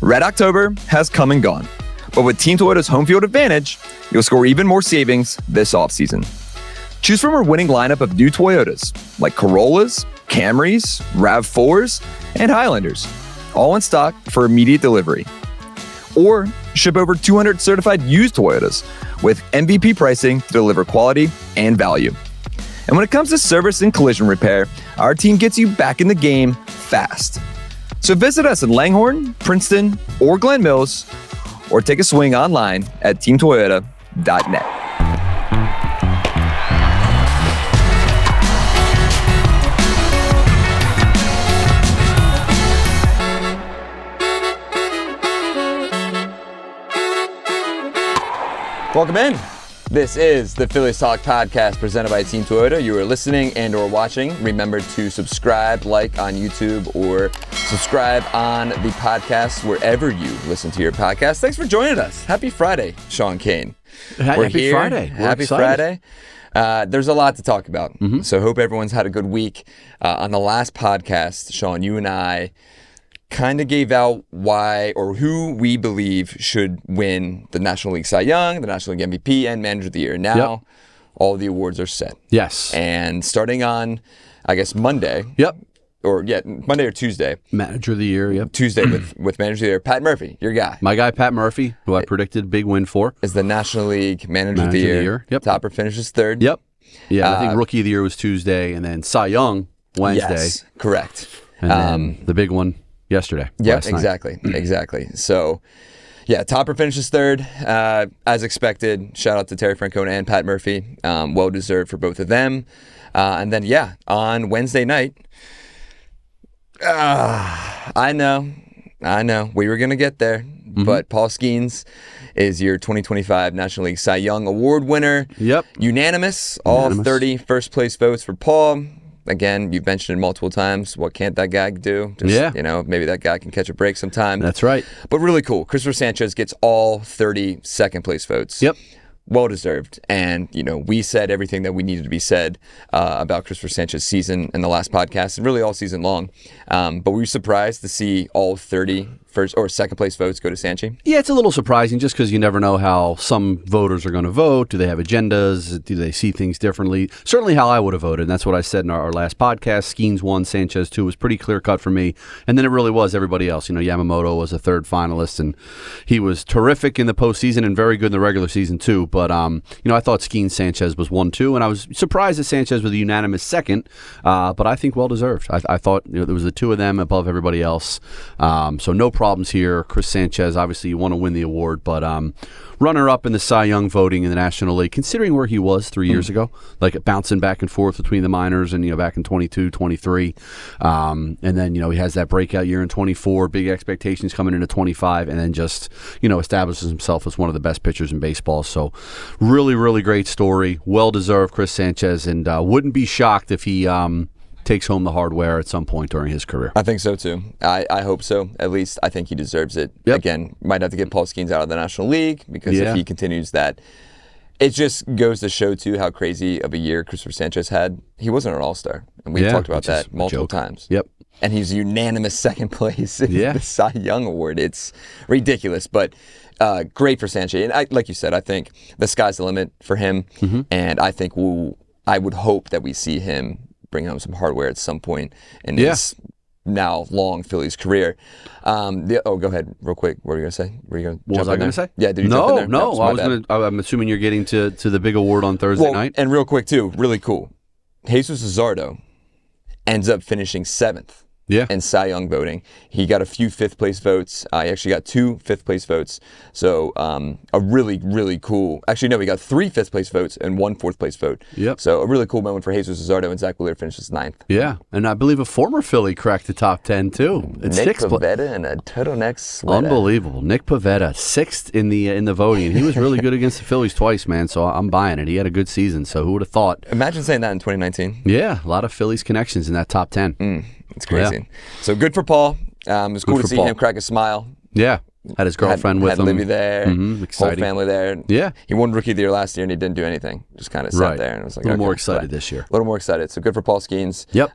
Red October has come and gone, but with Team Toyota's home field advantage, you'll score even more savings this offseason. Choose from our winning lineup of new Toyotas, like Corollas, Camrys, RAV4s, and Highlanders, all in stock for immediate delivery. Or ship over 200 certified used Toyotas with MVP pricing to deliver quality and value. And when it comes to service and collision repair, our team gets you back in the game fast. So visit us in Langhorne, Princeton, or Glen Mills, or take a swing online at teamtoyota.net. Welcome in. This is the Phillies Talk podcast presented by Team Toyota. You are listening and or watching. Remember to subscribe, like on YouTube, or subscribe on the podcast wherever you listen to your podcast. Thanks for joining us. Happy Friday, Sean Kane. Happy Friday. Happy Friday. There's a lot to talk about. So hope everyone's had a good week. On the last podcast, Sean, you and I kind of gave out why or who we believe should win the National League Cy Young, the National League MVP, and Manager of the Year. Now, all the awards are set. Yes. And starting on, I guess, Monday. Monday or Tuesday. Manager of the Year, Tuesday with Manager of the Year. Pat Murphy, your guy. My guy, Pat Murphy, who I predicted big win for. Is the National League Manager of the Year. Yep. Topper finishes third. Yep. Yeah, I think Rookie of the Year was Tuesday, and then Cy Young Wednesday. Yes, correct. And then the big one yesterday. Yep, exactly. So, yeah, Topper finishes third, as expected. Shout out to Terry Francona and Pat Murphy. Well deserved for both of them. And then, on Wednesday night, I know, we were going to get there, but Paul Skeens is your 2025 National League Cy Young Award winner. Yep. Unanimous. All 30 first place votes for Paul. Again, you've mentioned it multiple times. What can't that guy do? Maybe that guy can catch a break sometime. That's right. But really cool. Christopher Sanchez gets all 30 second place votes. Yep. Well deserved. And, we said everything that we needed to be said about Christopher Sanchez's season in the last podcast and really all season long. But we were surprised to see all 30 first or second place votes go to Sanchi. Yeah, it's a little surprising just because you never know how some voters are going to vote. Do they have agendas? Do they see things differently? Certainly how I would have voted. And that's what I said in our last podcast. Skeens 1, Sanchez 2 was pretty clear cut for me. And then it really was everybody else. Yamamoto was a third finalist, and he was terrific in the postseason and very good in the regular season too. But, I thought Skeens Sanchez was 1-2, and I was surprised that Sanchez was a unanimous second, but I think well deserved. I thought there was the two of them above everybody else. So no problems here. Chris Sanchez, obviously you want to win the award, but runner-up in the Cy Young voting in the National League, considering where he was 3 years ago, like bouncing back and forth between the minors and, back in 22, 23. And then, he has that breakout year in 24, big expectations coming into 25, and then just, establishes himself as one of the best pitchers in baseball. So really, really great story. Well-deserved, Chris Sanchez, and wouldn't be shocked if he takes home the hardware at some point during his career. I think so too. I hope so. At least I think he deserves it. Yep. Again, might have to get Paul Skeens out of the National League because if he continues that, it just goes to show too how crazy of a year Christopher Sanchez had. He wasn't an all-star, and we've talked about that multiple times. Yep. And he's unanimous second place in the Cy Young Award. It's ridiculous, but great for Sanchez. And like you said, I think the sky's the limit for him, and I think I would hope that we see him bring home some hardware at some point in his now long Phillies career. Go ahead real quick. What were you going to say? What was I going to say? Yeah, did you jump in there? No. I'm assuming you're getting to the big award on Thursday night. And real quick too, really cool. Jesus Luzardo ends up finishing 7th. In Cy Young voting. He got a few fifth-place votes. He actually got 2 fifth-place votes. So a really, really cool... Actually, no, he got 3 fifth-place votes and 1 fourth-place vote. Yep. So a really cool moment for Jesus Luzardo, and Zach Wheeler finishes 9th. Yeah, and I believe a former Philly cracked the top 10, too. Nick Pivetta in a turtleneck sweater. Unbelievable. Nick Pivetta, 6th in the voting. And he was really good against the Phillies twice, man, so I'm buying it. He had a good season, so who would have thought? Imagine saying that in 2019. Yeah, a lot of Phillies connections in that top 10. It's crazy. Yeah. So good for Paul. It was cool to see him crack a smile. Yeah. Had his girlfriend with him. Had Libby there. Whole family there. Yeah. He won Rookie of the Year last year and he didn't do anything. Just kind of sat there and was like, a little more excited this year. A little more excited. So good for Paul Skeens. Yep.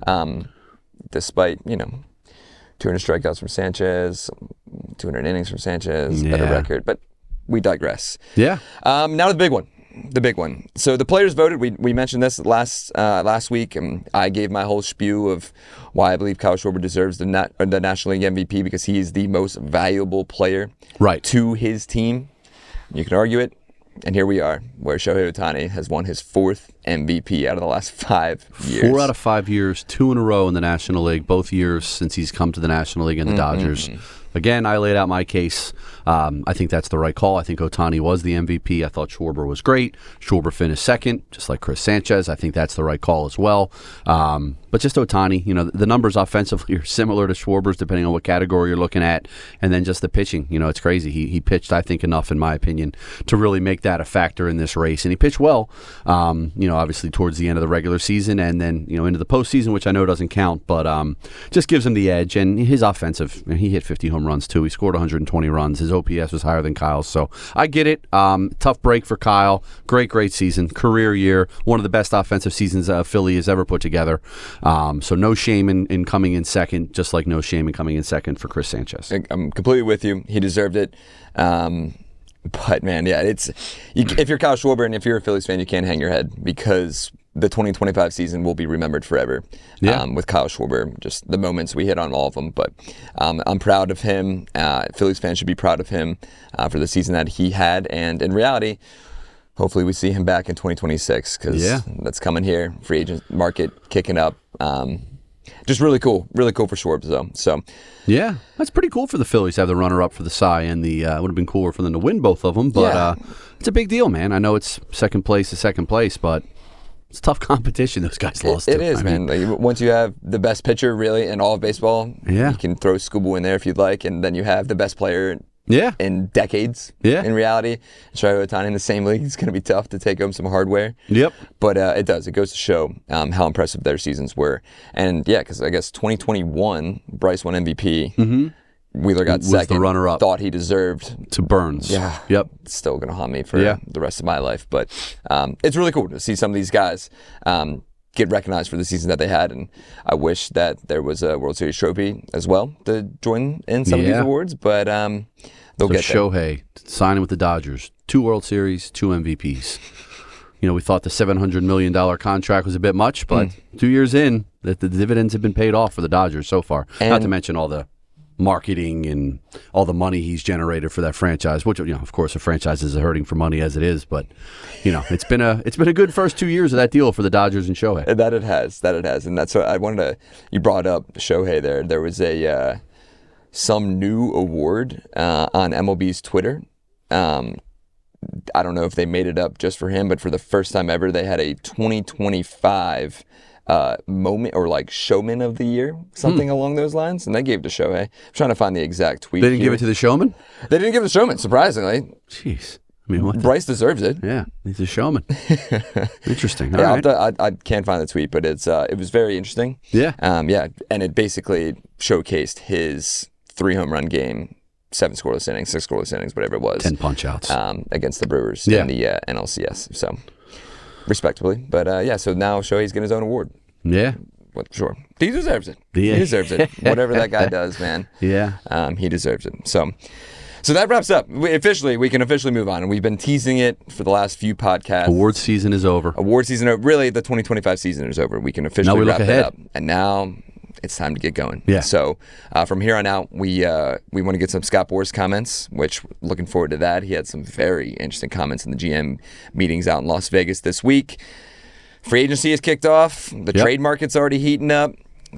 Despite, 200 strikeouts from Sanchez, 200 innings from Sanchez, better record, but we digress. Yeah. Now to the big one. The big one. So the players voted. We mentioned this last week, and I gave my whole spew of why I believe Kyle Schwarber deserves the National League MVP because he is the most valuable player to his team. You can argue it, and here we are, where Shohei Ohtani has won his 4th MVP out of the last 5 years. 4 out of 5 years, 2 in a row in the National League, both years since he's come to the National League and the Dodgers. Again, I laid out my case. I think that's the right call. I think Ohtani was the MVP. I thought Schwarber was great. Schwarber finished second, just like Chris Sanchez. I think that's the right call as well. But just Ohtani, the numbers offensively are similar to Schwarber's depending on what category you're looking at. And then just the pitching, it's crazy. He pitched, I think, enough, in my opinion, to really make that a factor in this race. And he pitched well, obviously towards the end of the regular season and then, into the postseason, which I know doesn't count, but just gives him the edge. And his offensive, he hit 50 home runs too. He scored 120 runs. His OPS was higher than Kyle's. So I get it. Tough break for Kyle. Great season. Career year. One of the best offensive seasons Philly has ever put together. So no shame in coming in second, just like no shame in coming in second for Chris Sanchez. I'm completely with you. He deserved it. But man, yeah, if you're Kyle Schwarber and if you're a Phillies fan, you can't hang your head because the 2025 season will be remembered forever with Kyle Schwarber, just the moments we hit on all of them. But I'm proud of him. Phillies fans should be proud of him for the season that he had. And in reality, hopefully we see him back in 2026 because that's coming here. Free agent market kicking up. Just really cool for Schwarber though. So yeah, that's pretty cool for the Phillies to have the runner-up for the Cy, and the would have been cooler for them to win both of them. But it's a big deal, man. I know it's second place to second place, but it's tough competition those guys lost to. It is, man. Once you have the best pitcher really in all of baseball, you can throw Scooble in there if you'd like, and then you have the best player in decades. In reality, Shohei Ohtani in the same league, it's going to be tough to take home some hardware. But it goes to show how impressive their seasons were. And because I guess 2021, Bryce won MVP. Wheeler got second. The runner-up. Thought he deserved to Burns. It's still going to haunt me for the rest of my life. But it's really cool to see some of these guys get recognized for the season that they had. And I wish that there was a World Series trophy as well to join in some of these awards. But they'll get there. Shohei signing with the Dodgers. 2 World Series, 2 MVPs. We thought the $700 million contract was a bit much, but 2 years in, the dividends have been paid off for the Dodgers so far. And not to mention all the marketing and all the money he's generated for that franchise, which of course the franchise is hurting for money as it is, but it's been a good first 2 years of that deal for the Dodgers and Shohei. That it has, and that's what I wanted to. You brought up Shohei there. There was some new award on MLB's Twitter. I don't know if they made it up just for him, but for the first time ever, they had a 2025 moment or like showman of the year, something along those lines, and they gave it to Shohei. I'm trying to find the exact tweet. They didn't give it to the showman? They didn't give it to the showman, surprisingly. Jeez. I mean, Bryce deserves it. Yeah, he's a showman. Interesting. I can't find the tweet, but it was very interesting. And it basically showcased his 3 home run game, 7 scoreless innings, 6 scoreless innings, whatever it was. 10 punch outs. Against the Brewers in the NLCS. So respectably. But so now Shohei's getting his own award. Yeah. Well, sure. He deserves it. He deserves it. Whatever that guy does, man. He deserves it. So that wraps up. We can officially move on. And we've been teasing it for the last few podcasts. Award season is over. Really, the 2025 season is over. We can officially wrap it up. And now it's time to get going. So from here on out, we want to get some Scott Boras comments, which looking forward to that. He had some very interesting comments in the GM meetings out in Las Vegas this week. Free agency has kicked off. The trade market's already heating up.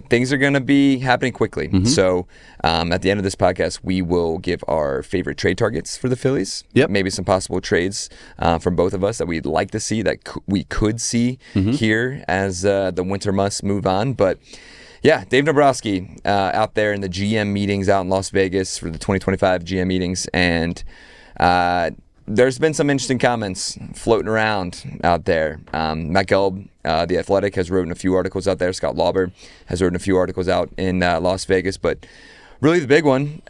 Things are going to be happening quickly. So at the end of this podcast, we will give our favorite trade targets for the Phillies. Maybe some possible trades from both of us that we'd like to see, that we could see here as the winter months move on. But Dave Dombrowski out there in the GM meetings out in Las Vegas for the 2025 GM meetings. And there's been some interesting comments floating around out there. Matt Gelb, The Athletic, has written a few articles out there. Scott Lauber has written a few articles out in Las Vegas. But Really, the big one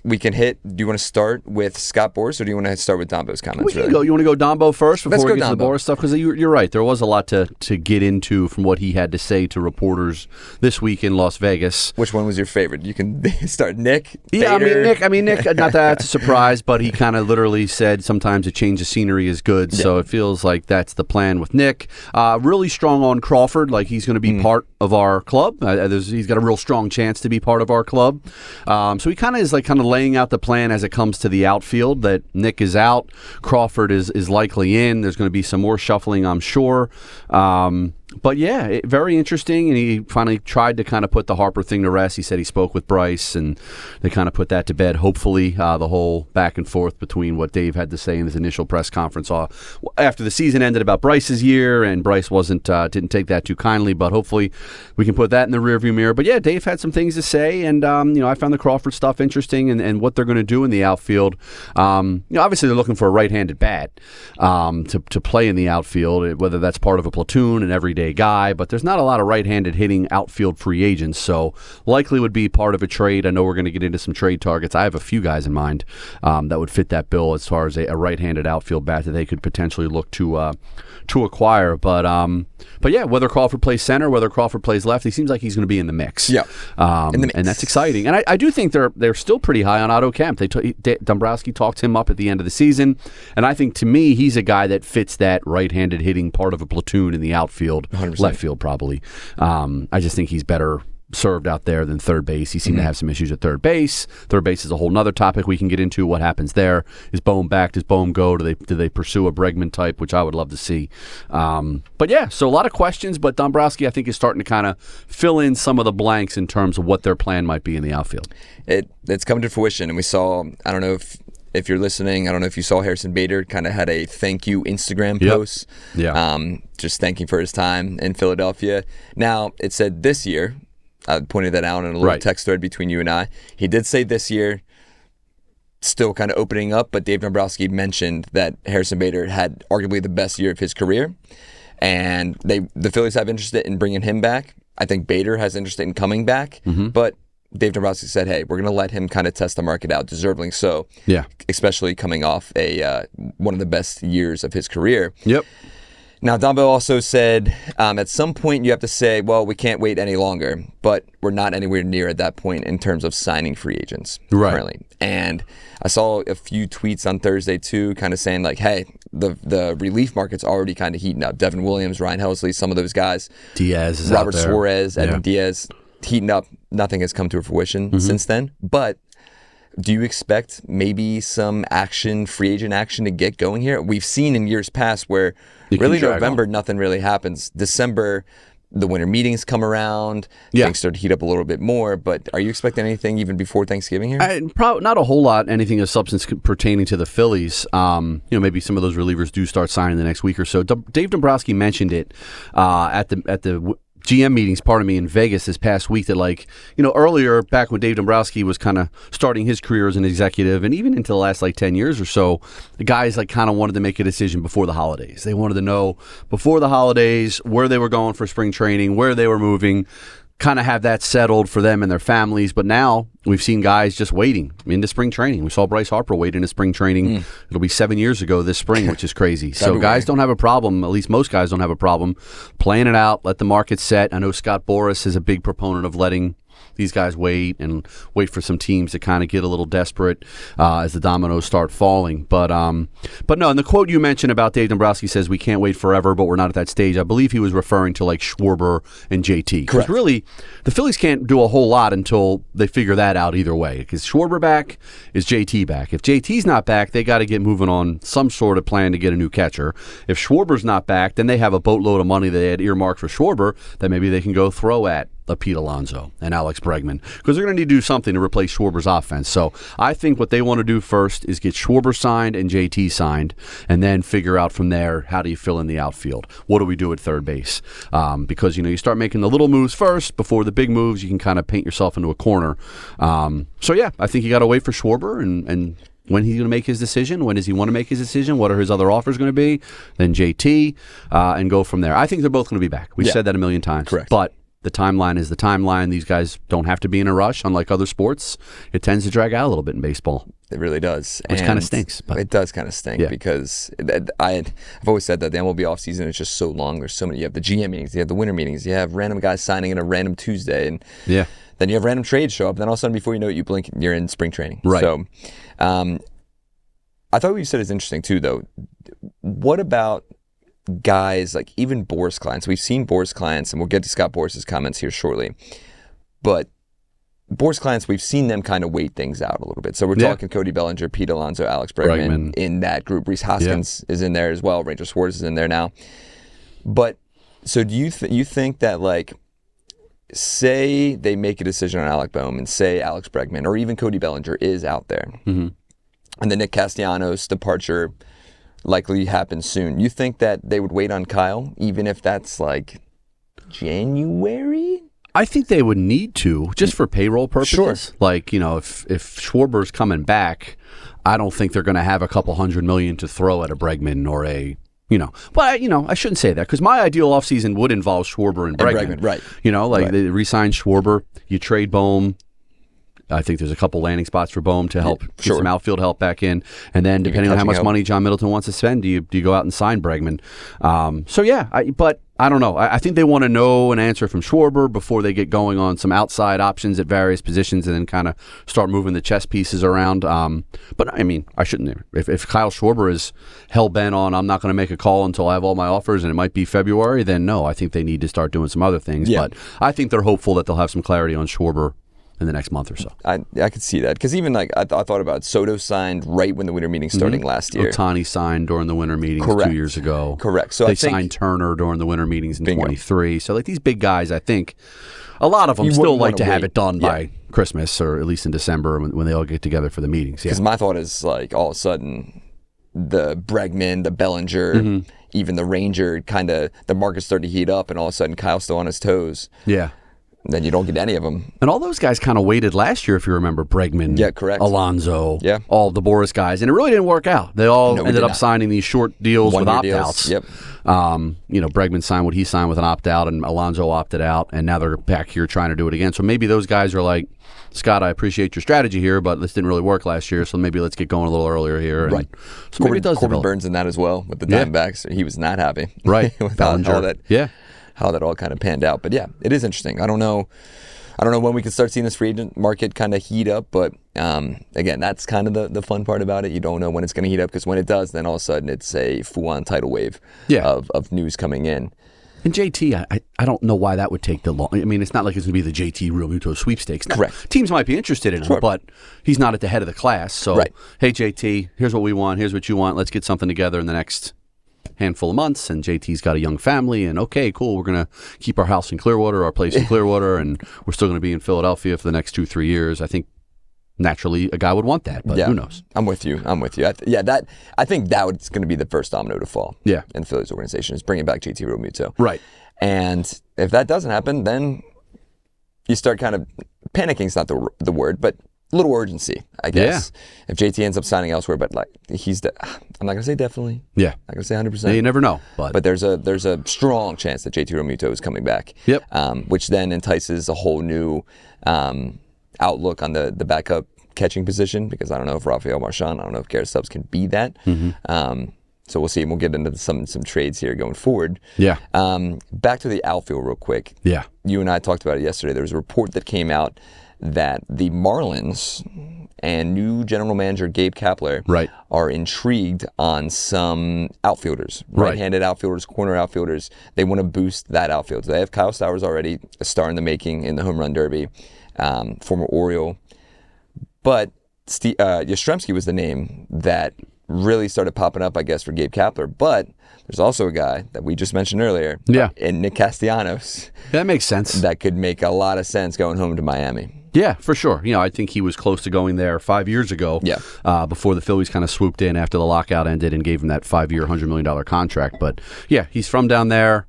we can hit. Do you want to start with Scott Boras, or do you want to start with Dombo's comments? We can go. You want to go Dombo first before we get to the Boras stuff? Because you're right. There was a lot to get into from what he had to say to reporters this week in Las Vegas. Which one was your favorite? You can start Nick. Yeah, Bader. I mean, Nick. Not that that's a surprise, but he kind of literally said sometimes a change of scenery is good. So it feels like that's the plan with Nick. Really strong on Crawford. Like he's going to be part of our club. He's got a real strong chance to be part of our club. So he kind of laying out the plan as it comes to the outfield, that Nick is out, Crawford is likely in. There's going to be some more shuffling, I'm sure. But yeah, very interesting, and he finally tried to kind of put the Harper thing to rest. He said he spoke with Bryce, and they kind of put that to bed. Hopefully, the whole back and forth between what Dave had to say in his initial press conference after the season ended about Bryce's year, and Bryce didn't take that too kindly. But hopefully, we can put that in the rearview mirror. But yeah, Dave had some things to say, and I found the Crawford stuff interesting, and what they're going to do in the outfield. Obviously, they're looking for a right-handed bat to play in the outfield, whether that's part of a platoon, an everyday guy, but there's not a lot of right-handed hitting outfield free agents, so likely would be part of a trade. I know we're going to get into some trade targets. I have a few guys in mind that would fit that bill as far as a right-handed outfield bat that they could potentially look to acquire. But yeah, whether Crawford plays center, whether Crawford plays left, he seems like he's going to be in the mix. Yeah, in the mix. And that's exciting. And I do think they're still pretty high on Otto Kemp. Dombrowski talked him up at the end of the season, and I think to me he's a guy that fits that right-handed hitting part of a platoon in the outfield. 100%. Left field probably. I just think he's better served out there than third base. He seemed to have some issues at third base. Third base is a whole nother topic we can get into. What happens there? Is Bohm back? Does Bohm go? Do they pursue a Bregman type, which I would love to see? But yeah, so a lot of questions, but Dombrowski I think is starting to kind of fill in some of the blanks in terms of what their plan might be in the outfield. It's coming to fruition, and we saw, I don't know if you're listening, I don't know if you saw Harrison Bader kind of had a thank you Instagram post. Yeah. Just thanking for his time in Philadelphia. Now, it said this year, I pointed that out in a little text thread between you and I. He did say this year, still kind of opening up, but Dave Dombrowski mentioned that Harrison Bader had arguably the best year of his career, and the Phillies have interest in bringing him back. I think Bader has interest in coming back, but Dave Dombrowski said, hey, we're going to let him kind of test the market out, deservedly so. Yeah. Especially coming off one of the best years of his career. Yep. Now, Dombo also said at some point you have to say, well, we can't wait any longer, but we're not anywhere near at that point in terms of signing free agents currently. And I saw a few tweets on Thursday, too, kind of saying like, hey, the relief market's already kind of heating up. Devin Williams, Ryan Helsley, some of those guys. Diaz is Robert out there. Suarez, Edwin Diaz, heating up. Nothing has come to fruition since then. But do you expect maybe some free agent action to get going here? We've seen in years past where really November, nothing really happens. December, the winter meetings come around. Things start to heat up a little bit more. But are you expecting anything even before Thanksgiving here? Probably not a whole lot, anything of substance pertaining to the Phillies. Maybe some of those relievers do start signing the next week or so. Dave Dombrowski mentioned it at the GM meetings, in Vegas this past week, that earlier back when Dave Dombrowski was kind of starting his career as an executive, and even into the last 10 years or so, the guys kind of wanted to make a decision before the holidays. They wanted to know before the holidays where they were going for spring training, where they were moving, kind of have that settled for them and their families. But now we've seen guys just waiting into spring training. We saw Bryce Harper wait into spring training. It'll be 7 years ago this spring, which is crazy. So guys don't have a problem, at least most guys don't have a problem playing it out, let the market set. I know Scott Boras is a big proponent of letting these guys wait for some teams to kind of get a little desperate as the dominoes start falling. But no, and the quote you mentioned about Dave Dombrowski says we can't wait forever, but we're not at that stage. I believe he was referring to Schwarber and JT. Because really, the Phillies can't do a whole lot until they figure that out either way. Because Schwarber back, is JT back? If JT's not back, they got to get moving on some sort of plan to get a new catcher. If Schwarber's not back, then they have a boatload of money they had earmarked for Schwarber that maybe they can go throw at Pete Alonso and Alex Bregman, because they're going to need to do something to replace Schwarber's offense. So I think what they want to do first is get Schwarber signed and JT signed, and then figure out from there, how do you fill in the outfield? What do we do at third base? Because you start making the little moves first before the big moves, you can kind of paint yourself into a corner. So yeah, I think you got to wait for Schwarber and when he's going to make his decision. When does he want to make his decision? What are his other offers going to be? Then JT, and go from there. I think they're both going to be back. We've said that a million times. Correct. But The timeline is the timeline. These guys don't have to be in a rush, unlike other sports. It tends to drag out a little bit in baseball. It really does. Which kind of stinks. But it does kind of stink because I've always said that the MLB offseason is just so long. There's so many. You have the GM meetings, you have the winter meetings, you have random guys signing in a random Tuesday, and then you have random trades show up. And then all of a sudden, before you know it, you blink, you're in spring training. Right. So I thought what you said is interesting too, though. What about guys like even Boras clients? We've seen Boras clients, and we'll get to Scott Boras' comments here shortly. But Boras clients, we've seen them kind of wait things out a little bit. So we're talking Cody Bellinger, Pete Alonso, Alex Bregman in that group. Reese Hoskins is in there as well. Ranger Suarez is in there now. But so do you think that, like, say they make a decision on Alec Bohm and say Alex Bregman or even Cody Bellinger is out there, and the Nick Castellanos departure likely happens soon, you think that they would wait on Kyle even if that's like January? I think they would need to, just for payroll purposes. Sure. Like, if Schwarber's coming back, I don't think they're going to have a couple $100 million to throw at a Bregman or a, But, I shouldn't say that, because my ideal offseason would involve Schwarber and Bregman. Right. They re-sign Schwarber, you trade Bohm. I think there's a couple landing spots for Bohm to help get some outfield help back in. And then depending on how much money John Middleton wants to spend, do you go out and sign Bregman? But I don't know. I think they want to know an answer from Schwarber before they get going on some outside options at various positions and then kind of start moving the chess pieces around. But I mean, I shouldn't. If Kyle Schwarber is hell-bent on, I'm not going to make a call until I have all my offers and it might be February, then no, I think they need to start doing some other things. Yeah. But I think they're hopeful that they'll have some clarity on Schwarber in the next month or so. I could see that, because even I thought about Soto signed right when the winter meeting starting last year. Ohtani signed during the winter meetings 2 years ago. Correct. So they signed Turner during the winter meetings in 23. So like these big guys, I think a lot of them still like to have it done by Christmas or at least in December when they all get together for the meetings. Because my thought is, like, all of a sudden the Bregman, the Bellinger, even the Ranger, kind of the market started to heat up, and all of a sudden Kyle's still on his toes. Yeah. Then you don't get any of them. And all those guys kind of waited last year, if you remember. Bregman, Alonso, all the Boras guys. And it really didn't work out. They all ended up signing these short deals with opt-outs. Yep. Bregman signed what he signed with an opt-out, and Alonso opted out, and now they're back here trying to do it again. So maybe those guys are like, Scott, I appreciate your strategy here, but this didn't really work last year, so maybe let's get going a little earlier here. And so maybe it does Corbin Burns in that as well with the Diamondbacks. He was not happy. Right. with how that all kind of panned out. But yeah, it is interesting. I don't know when we can start seeing this free agent market kind of heat up, but again, that's kind of the fun part about it. You don't know when it's going to heat up, because when it does, then all of a sudden it's a full-on tidal wave of news coming in. And JT, I don't know why that would take the long. I mean, it's not like it's going to be the JT Real Muto sweepstakes. Correct. Teams might be interested in him, but he's not at the head of the class. So, hey, JT, here's what we want. Here's what you want. Let's get something together in the next handful of months. And JT's got a young family, and okay, cool, we're going to keep our house in Clearwater, our place in Clearwater, and we're still going to be in Philadelphia for the next 2-3 years. I think naturally a guy would want that, but who knows? I'm with you. I think that was going to be the first domino to fall in the Phillies organization, is bringing back JT Realmuto. Right. And if that doesn't happen, then you start kind of panicking, not the word, but a little urgency, I guess. If JT ends up signing elsewhere, but like I'm not going to say definitely. Yeah. I'm not going to say 100%. Yeah, you never know. But there's a strong chance that JT Realmuto is coming back. Yep. Which then entices a whole new outlook on the backup catching position, because I don't know if Rafael Marchand, I don't know if Garrett Stubbs can be that. So we'll see, and we'll get into some trades here going forward. Yeah. Back to the outfield real quick. Yeah. You and I talked about it yesterday. There was a report that came out that the Marlins and new general manager Gabe Kapler are intrigued on some outfielders, right-handed outfielders, corner outfielders. They want to boost that outfield. So they have Kyle Stowers already, a star in the making in the home run derby, former Oriole. But Yastrzemski was the name that really started popping up, I guess, for Gabe Kapler. But there's also a guy that we just mentioned earlier, and Nick Castellanos. That makes sense. That could make a lot of sense going home to Miami. Yeah, for sure. I think he was close to going there 5 years ago. Yeah. Before the Phillies kind of swooped in after the lockout ended and gave him that 5-year, $100 million contract. But yeah, he's from down there.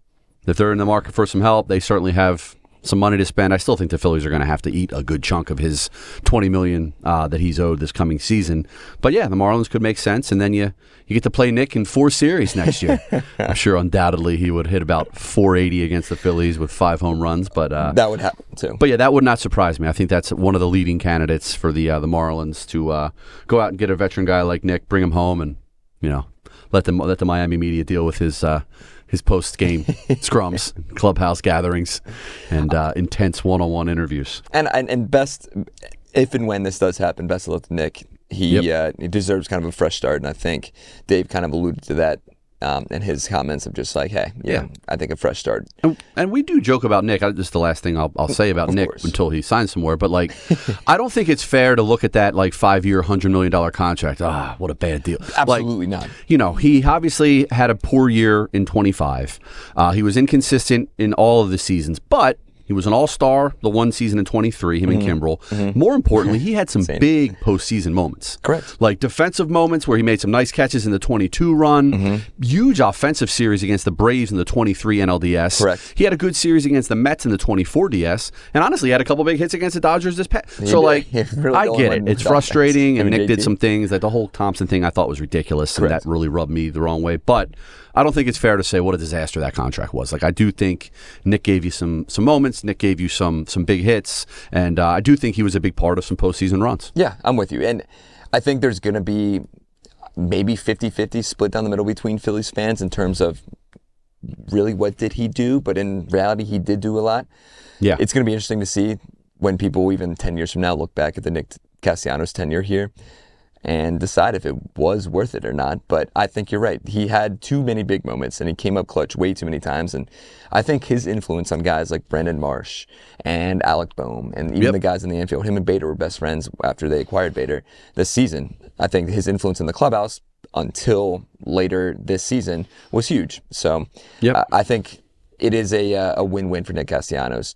If they're in the market for some help, they certainly have some money to spend. I still think the Phillies are going to have to eat a good chunk of his $20 million that he's owed this coming season. But yeah, the Marlins could make sense, and then you get to play Nick in 4 series next year. I'm sure undoubtedly he would hit about 480 against the Phillies with 5 home runs. But that would happen too. But yeah, that would not surprise me. I think that's one of the leading candidates for the Marlins to go out and get a veteran guy like Nick, bring him home, and let the Miami media deal with his post-game scrums, clubhouse gatherings, and intense one-on-one interviews. And best, if and when this does happen, best of luck to Nick. He deserves kind of a fresh start, and I think Dave kind of alluded to that in his comments of just like, hey, I think a fresh start. And we do joke about Nick. Just the last thing I'll say about Nick until he signs somewhere. But like, I don't think it's fair to look at that like 5-year, $100 million contract. What a bad deal. Absolutely not. He obviously had a poor year in 25. He was inconsistent in all of the seasons, but he was an all-star the one season in 23, him and Kimbrel. More importantly, he had some big postseason moments. Correct. Like defensive moments where he made some nice catches in the 22 run. Huge offensive series against the Braves in the 23 NLDS. Correct. He had a good series against the Mets in the 24 DS. And honestly, he had a couple big hits against the Dodgers this past. Really I get it. It's frustrating, and Nick did some things. Like the whole Thompson thing I thought was ridiculous, and that really rubbed me the wrong way. But I don't think it's fair to say what a disaster that contract was. Like, I do think Nick gave you some moments. Nick gave you some big hits, and I do think he was a big part of some postseason runs. Yeah, I'm with you. And I think there's going to be maybe 50-50 split down the middle between Phillies fans in terms of really what did he do, but in reality he did do a lot. Yeah. It's going to be interesting to see when people even 10 years from now look back at the Nick Castellanos tenure here and decide if it was worth it or not. But I think you're right. He had too many big moments, and he came up clutch way too many times. And I think his influence on guys like Brandon Marsh and Alec Boehm and even the guys in the infield, him and Bader were best friends after they acquired Bader this season. I think his influence in the clubhouse until later this season was huge. So I think it is a win-win for Nick Castellanos,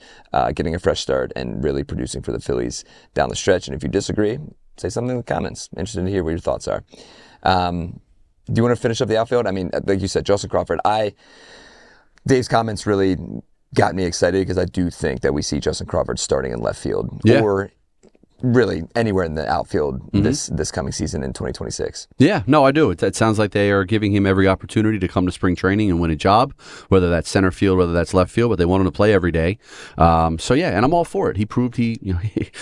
getting a fresh start and really producing for the Phillies down the stretch. And if you disagree, say something in the comments. Interested to hear what your thoughts are. Do you want to finish up the outfield? I mean, like you said, Justin Crawford. Dave's comments really got me excited because I do think that we see Justin Crawford starting in left field or really anywhere in the outfield this coming season in 2026. Yeah, no, I do. It sounds like they are giving him every opportunity to come to spring training and win a job, whether that's center field, whether that's left field, but they want him to play every day. So yeah, and I'm all for it. He proved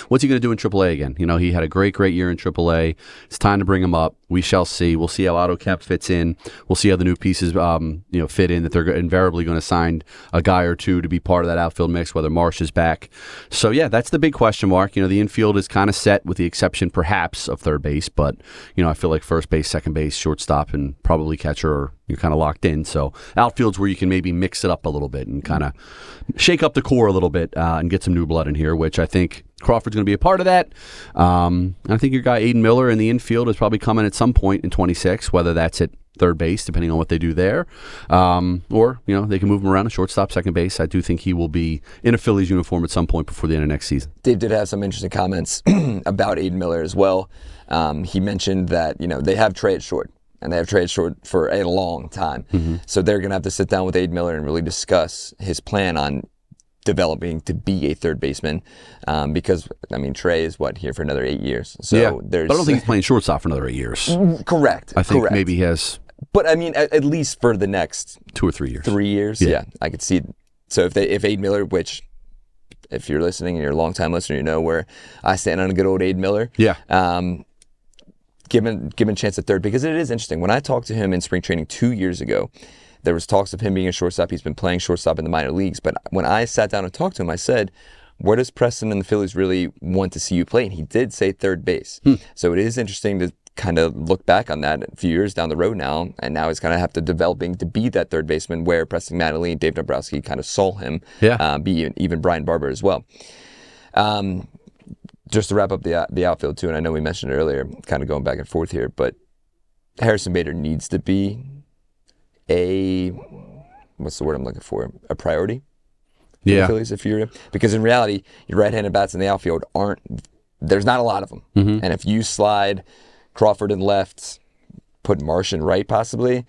what's he going to do in AAA again? He had a great year in AAA. It's time to bring him up. We shall see. We'll see how AutoCap fits in. We'll see how the new pieces fit in, that they're invariably going to sign a guy or two to be part of that outfield mix, whether Marsh is back. So yeah, that's the big question mark. The infield is kind of set with the exception perhaps of third base, but I feel like first base, second base, shortstop, and probably catcher you're kind of locked in. So outfield's where you can maybe mix it up a little bit and kind of shake up the core a little bit and get some new blood in here, which I think Crawford's going to be a part of that. I think your guy Aiden Miller in the infield is probably coming at some point in 26, whether that's at third base, depending on what they do there, or they can move him around to shortstop, second base. I do think he will be in a Phillies uniform at some point before the end of next season. Dave did have some interesting comments about Aiden Miller as well. He mentioned that they have Trey at short, and they have Trey at short for a long time. So they're going to have to sit down with Aiden Miller and really discuss his plan on developing to be a third baseman, because Trey is here for another 8 years. So but I don't think he's playing shortstop for another 8 years. Correct. I think maybe he has. But at least for the next 2 or 3 years. 3 years, yeah, I could see. So if Aiden Miller, which if you're listening and you're a long-time listener, you know where I stand on a good old Aiden Miller. Yeah. Give him a chance at third, because it is interesting. When I talked to him in spring training 2 years ago, there was talks of him being a shortstop. He's been playing shortstop in the minor leagues. But when I sat down and talked to him, I said, where does Preston and the Phillies really want to see you play? And he did say third base. So it is interesting to kind of look back on that a few years down the road now. And now he's going to have to developing to be that third baseman where Preston Mattingly and Dave Dombrowski kind of saw him be, even Brian Barber as well. Just to wrap up the outfield too, and I know we mentioned it earlier, kind of going back and forth here, but Harrison Bader needs to be what's the word I'm looking for? A priority for the Phillies, because in reality, your right-handed bats in the outfield there's not a lot of them. And if you slide Crawford in left, put Marsh in right possibly,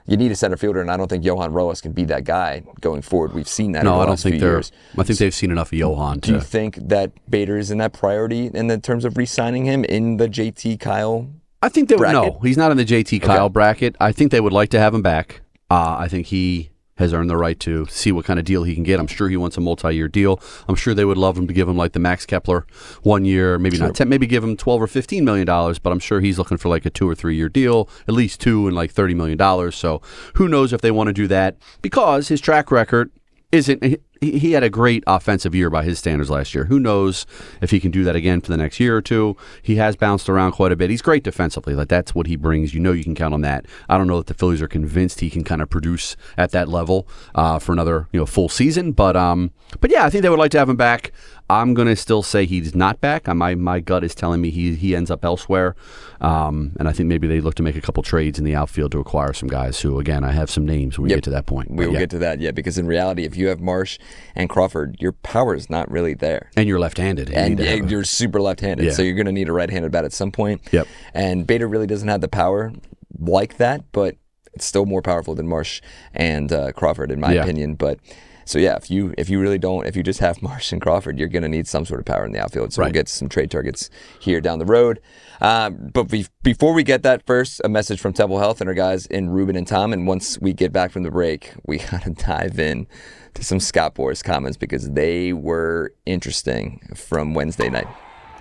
you need a center fielder, and I don't think Johan Rojas can be that guy going forward. We've seen that over the last few years. I think they've seen enough of Johan. Do you think that Bader is in that priority in the terms of re-signing him in the JT Kyle I think they would. bracket? No, he's not in the JT Kyle bracket. I think they would like to have him back. I think he has earned the right to see what kind of deal he can get. I'm sure he wants a multi-year deal. I'm sure they would love him to give him like the Max Kepler 1 year, maybe not 10, maybe give him $12 or $15 million, but I'm sure he's looking for like a 2 or 3 year deal, at least 2 and like $30 million. So who knows if they want to do that, because his track record isn't. He had a great offensive year by his standards last year. Who knows if he can do that again for the next year or two? He has bounced around quite a bit. He's great defensively. Like, that's what he brings. You know, you can count on that. I don't know that the Phillies are convinced he can kind of produce at that level for another full season. But yeah, I think they would like to have him back. I'm going to still say he's not back. My gut is telling me he ends up elsewhere. And I think maybe they look to make a couple trades in the outfield to acquire some guys who, again, I have some names when we get to that point. We will get to that, because in reality, if you have Marsh and Crawford, your power is not really there. And you're left-handed. And you're super left-handed, so you're going to need a right-handed bat at some point. Yep. And Bader really doesn't have the power like that, but it's still more powerful than Marsh and Crawford, in my opinion. But so yeah, if you just have Marsh and Crawford, you're going to need some sort of power in the outfield. So we'll get some trade targets here down the road. But before we get that, first, a message from Temple Health and our guys in Ruben and Tom. And once we get back from the break, we got to dive in to some Scott Boras comments, because they were interesting from Wednesday night.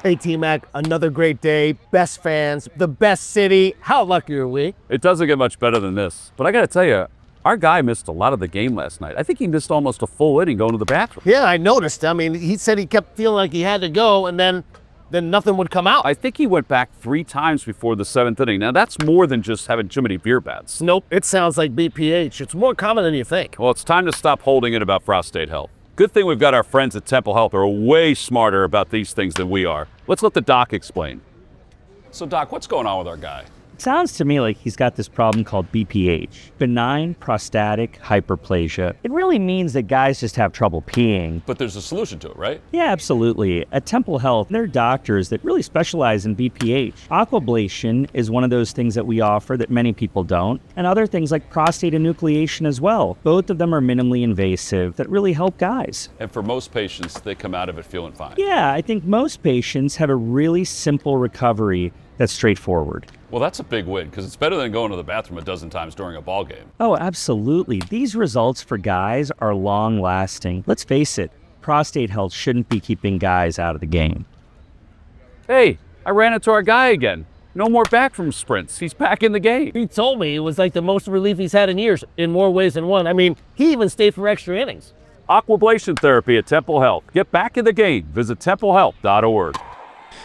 Hey, T-Mac, another great day. Best fans, the best city. How lucky are we? It doesn't get much better than this. But I got to tell you, our guy missed a lot of the game last night. I think he missed almost a full inning going to the bathroom. Yeah, I noticed. I mean, he said he kept feeling like he had to go, and then nothing would come out. I think he went back 3 times before the 7th inning. Now, that's more than just having too many beer bats. Nope, it sounds like BPH. It's more common than you think. Well, it's time to stop holding it about prostate health. Good thing we've got our friends at Temple Health who are way smarter about these things than we are. Let's let the doc explain. So, Doc, what's going on with our guy? It sounds to me like he's got this problem called BPH, benign prostatic hyperplasia. It really means that guys just have trouble peeing. But there's a solution to it, right? Yeah, absolutely. At Temple Health, there are doctors that really specialize in BPH. Aquablation is one of those things that we offer that many people don't, and other things like prostate enucleation as well. Both of them are minimally invasive that really help guys. And for most patients, they come out of it feeling fine. Yeah, I think most patients have a really simple recovery that's straightforward. Well, that's a big win, because it's better than going to the bathroom a dozen times during a ball game. Oh, absolutely. These results for guys are long-lasting. Let's face it, prostate health shouldn't be keeping guys out of the game. Hey, I ran into our guy again. No more backroom sprints. He's back in the game. He told me it was like the most relief he's had in years, in more ways than one. I mean, he even stayed for extra innings. Aquablation therapy at Temple Health. Get back in the game. Visit templehealth.org.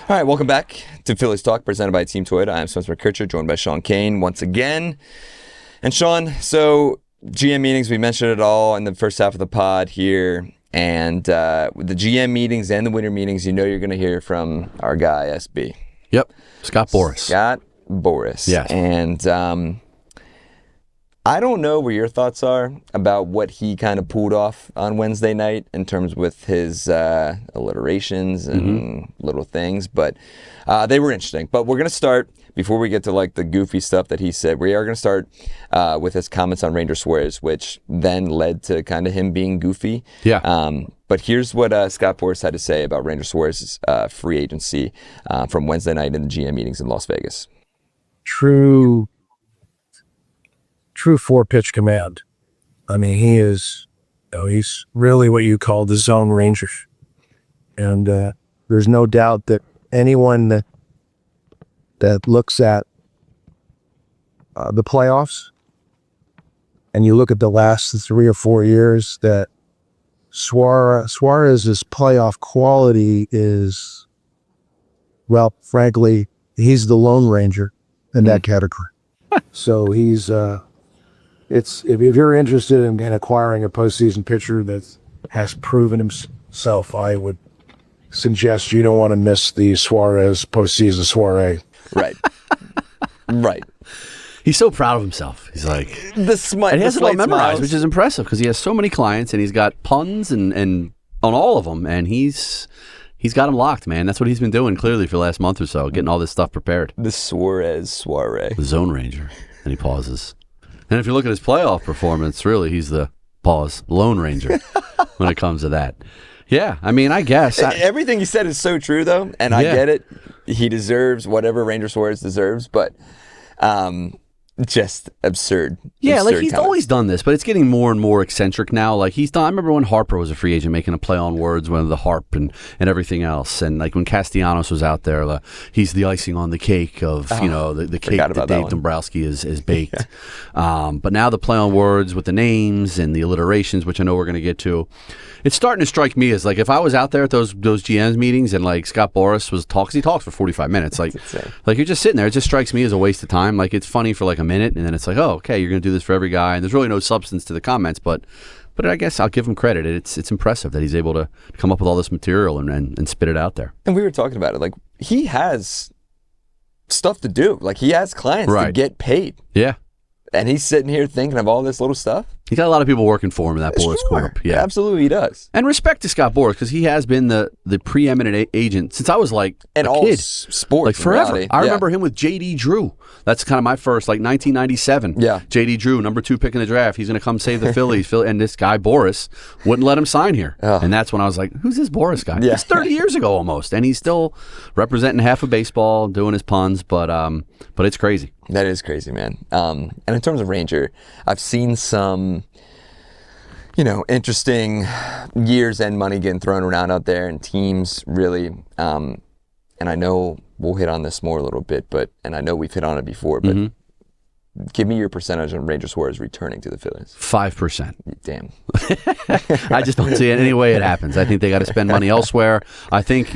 All right, welcome back to Phillies Talk, presented by Team Toyota. I'm Spencer McKercher, joined by Sean Kane once again. And Sean, so GM meetings, we mentioned it all in the first half of the pod here. And with the GM meetings and the winter meetings, you know you're going to hear from our guy, SB. Yep, Scott Boras. Scott Boras. Yes. And I don't know where your thoughts are about what he kind of pulled off on Wednesday night in terms with his alliterations and little things, but they were interesting. But we're going to start, before we get to like the goofy stuff that he said, we are going to start with his comments on Ranger Suarez, which then led to kind of him being goofy. Yeah. But here's what Scott Boras had to say about Ranger Suarez's free agency from Wednesday night in the GM meetings in Las Vegas. True 4-pitch command. I mean, he's really what you call the zone ranger. And there's no doubt that anyone that looks at the playoffs and you look at the last 3 or 4 years, that Suarez's playoff quality is, well, frankly, he's the Lone Ranger in that category. So he's if you're interested in acquiring a postseason pitcher that has proven himself, I would suggest you don't want to miss the Suarez postseason soiree. Right. Right. He's so proud of himself. He's like, and he has it all memorized, which is impressive because he has so many clients and he's got puns and on all of them, and he's got them locked, man. That's what he's been doing clearly for the last month or so, getting all this stuff prepared. The Suarez soiree. The Zone Ranger. And he pauses. And if you look at his playoff performance, really, he's the Lone Ranger when it comes to that. Yeah, I mean, I guess. Everything you said is so true, though, and I get it. He deserves whatever Ranger Suarez deserves, but just absurd. Yeah, absurd he's comment. always done this, but it's getting more and more eccentric now. Like he's done. I remember when Harper was a free agent, making a play on words, when the harp and everything else, and like when Castellanos was out there, he's the icing on the cake of the cake that Dave Dombrowski is baked. But now the play on words with the names and the alliterations, which I know we're going to get to, it's starting to strike me as like if I was out there at those GMs meetings and like Scott Boras was talking, he talks for 45 minutes, like you're just sitting there. It just strikes me as a waste of time. Like it's funny for like a minute, and then it's like, oh, okay, you're going to do this for every guy, and there's really no substance to the comments, but I guess I'll give him credit. It's impressive that he's able to come up with all this material and spit it out there. And we were talking about it, like he has stuff to do. Like he has clients to get paid. Yeah. And he's sitting here thinking of all this little stuff. He's got a lot of people working for him in that Boras corp. Yeah, absolutely he does. And respect to Scott Boras, because he has been the preeminent agent since I was like a kid. Sports, like forever. reality. I remember him with J.D. Drew. That's kind of my first, like 1997. Yeah, J.D. Drew, number 2 pick in the draft. He's going to come save the Phillies. And this guy Boras wouldn't let him sign here. And that's when I was like, who's this Boras guy? Yeah. It's 30 years ago almost, and he's still representing half of baseball, doing his puns. But it's crazy. That is crazy, man. And in terms of Ranger, I've seen some, interesting years end money getting thrown around out there, and teams really. And I know we'll hit on this more a little bit, and I know we've hit on it before, but give me your percentage on Ranger Suarez returning to the Phillies. 5%. Damn. I just don't see it any way it happens. I think they got to spend money elsewhere. I think,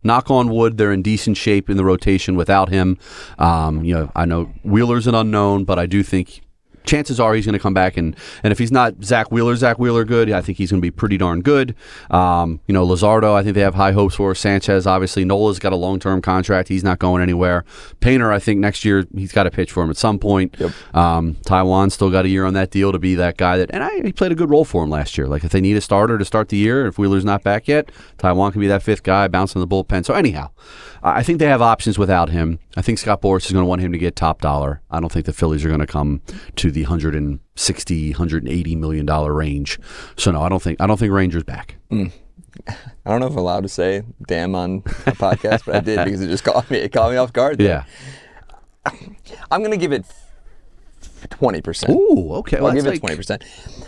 knock on wood, they're in decent shape in the rotation without him. I know Wheeler's an unknown, but I do think chances are he's going to come back, and if he's not Zach Wheeler good, I think he's going to be pretty darn good. Luzardo, I think they have high hopes for. Sanchez, obviously. Nola's got a long-term contract. He's not going anywhere. Painter, I think next year he's got to pitch for him at some point. Yep. Taiwan still got a year on that deal to be that guy he played a good role for him last year. Like if they need a starter to start the year, if Wheeler's not back yet, Taiwan can be that 5th guy bouncing the bullpen. So anyhow, I think they have options without him. I think Scott Boras is going to want him to get top dollar. I don't think the Phillies are going to come to the $160, $180 million range. So no, I don't think Ranger's back. I don't know if I'm allowed to say damn on a podcast, but I did because it caught me off guard there. Yeah. I'm going to give it 20%. Ooh, okay. I'll give it 20%.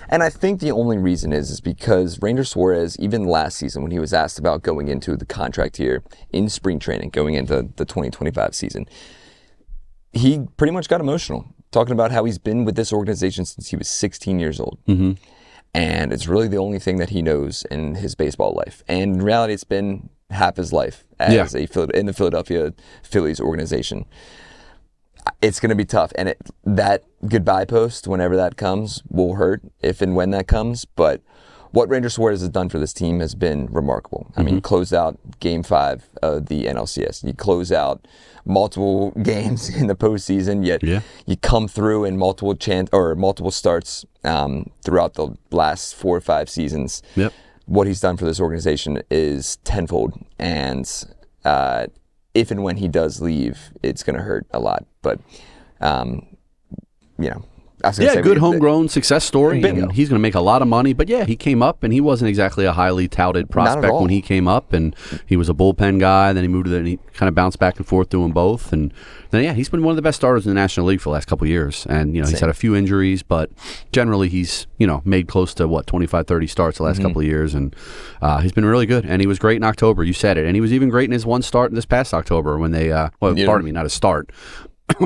And I think the only reason is because Ranger Suarez, even last season when he was asked about going into the contract here in spring training, going into the 2025 season, he pretty much got emotional, talking about how he's been with this organization since he was 16 years old. Mm-hmm. And it's really the only thing that he knows in his baseball life. And in reality, it's been half his life as in the Philadelphia Phillies organization. It's going to be tough, and that goodbye post, whenever that comes, will hurt if and when that comes. But what Ranger Suarez has done for this team has been remarkable. I mean, closed out Game 5 of the NLCS. You close out multiple games in the postseason, yet you come through in multiple starts throughout the last 4 or 5 seasons. Yep. What he's done for this organization is tenfold, and if and when he does leave, it's going to hurt a lot. But, good homegrown success story. And he's going to make a lot of money. But he came up, and he wasn't exactly a highly touted prospect when he came up. And he was a bullpen guy. Then he moved to and he kind of bounced back and forth doing both. And then, he's been one of the best starters in the National League for the last couple of years. And, he's had a few injuries, but generally he's, made close to 25, 30 starts the last couple of years. And he's been really good. And he was great in October. You said it. And he was even great in his one start this past October when they, pardon me, not a start.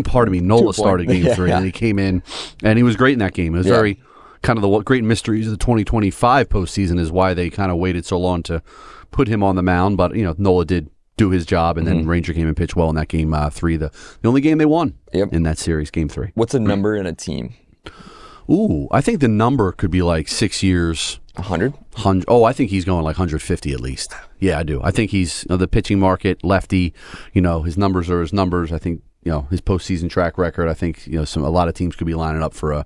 Pardon me, Nola started Game 3, and he came in, and he was great in that game. It was very kind of the great mysteries of the 2025 postseason is why they kind of waited so long to put him on the mound. But, Nola did do his job, and then Ranger came and pitched well in that Game 3, the only game they won in that series, Game 3. What's a number in a team? Ooh, I think the number could be like 6 years. 100? Oh, I think he's going like 150 at least. Yeah, I do. I think he's the pitching market, lefty, his numbers are his numbers. I think his postseason track record. I think a lot of teams could be lining up for a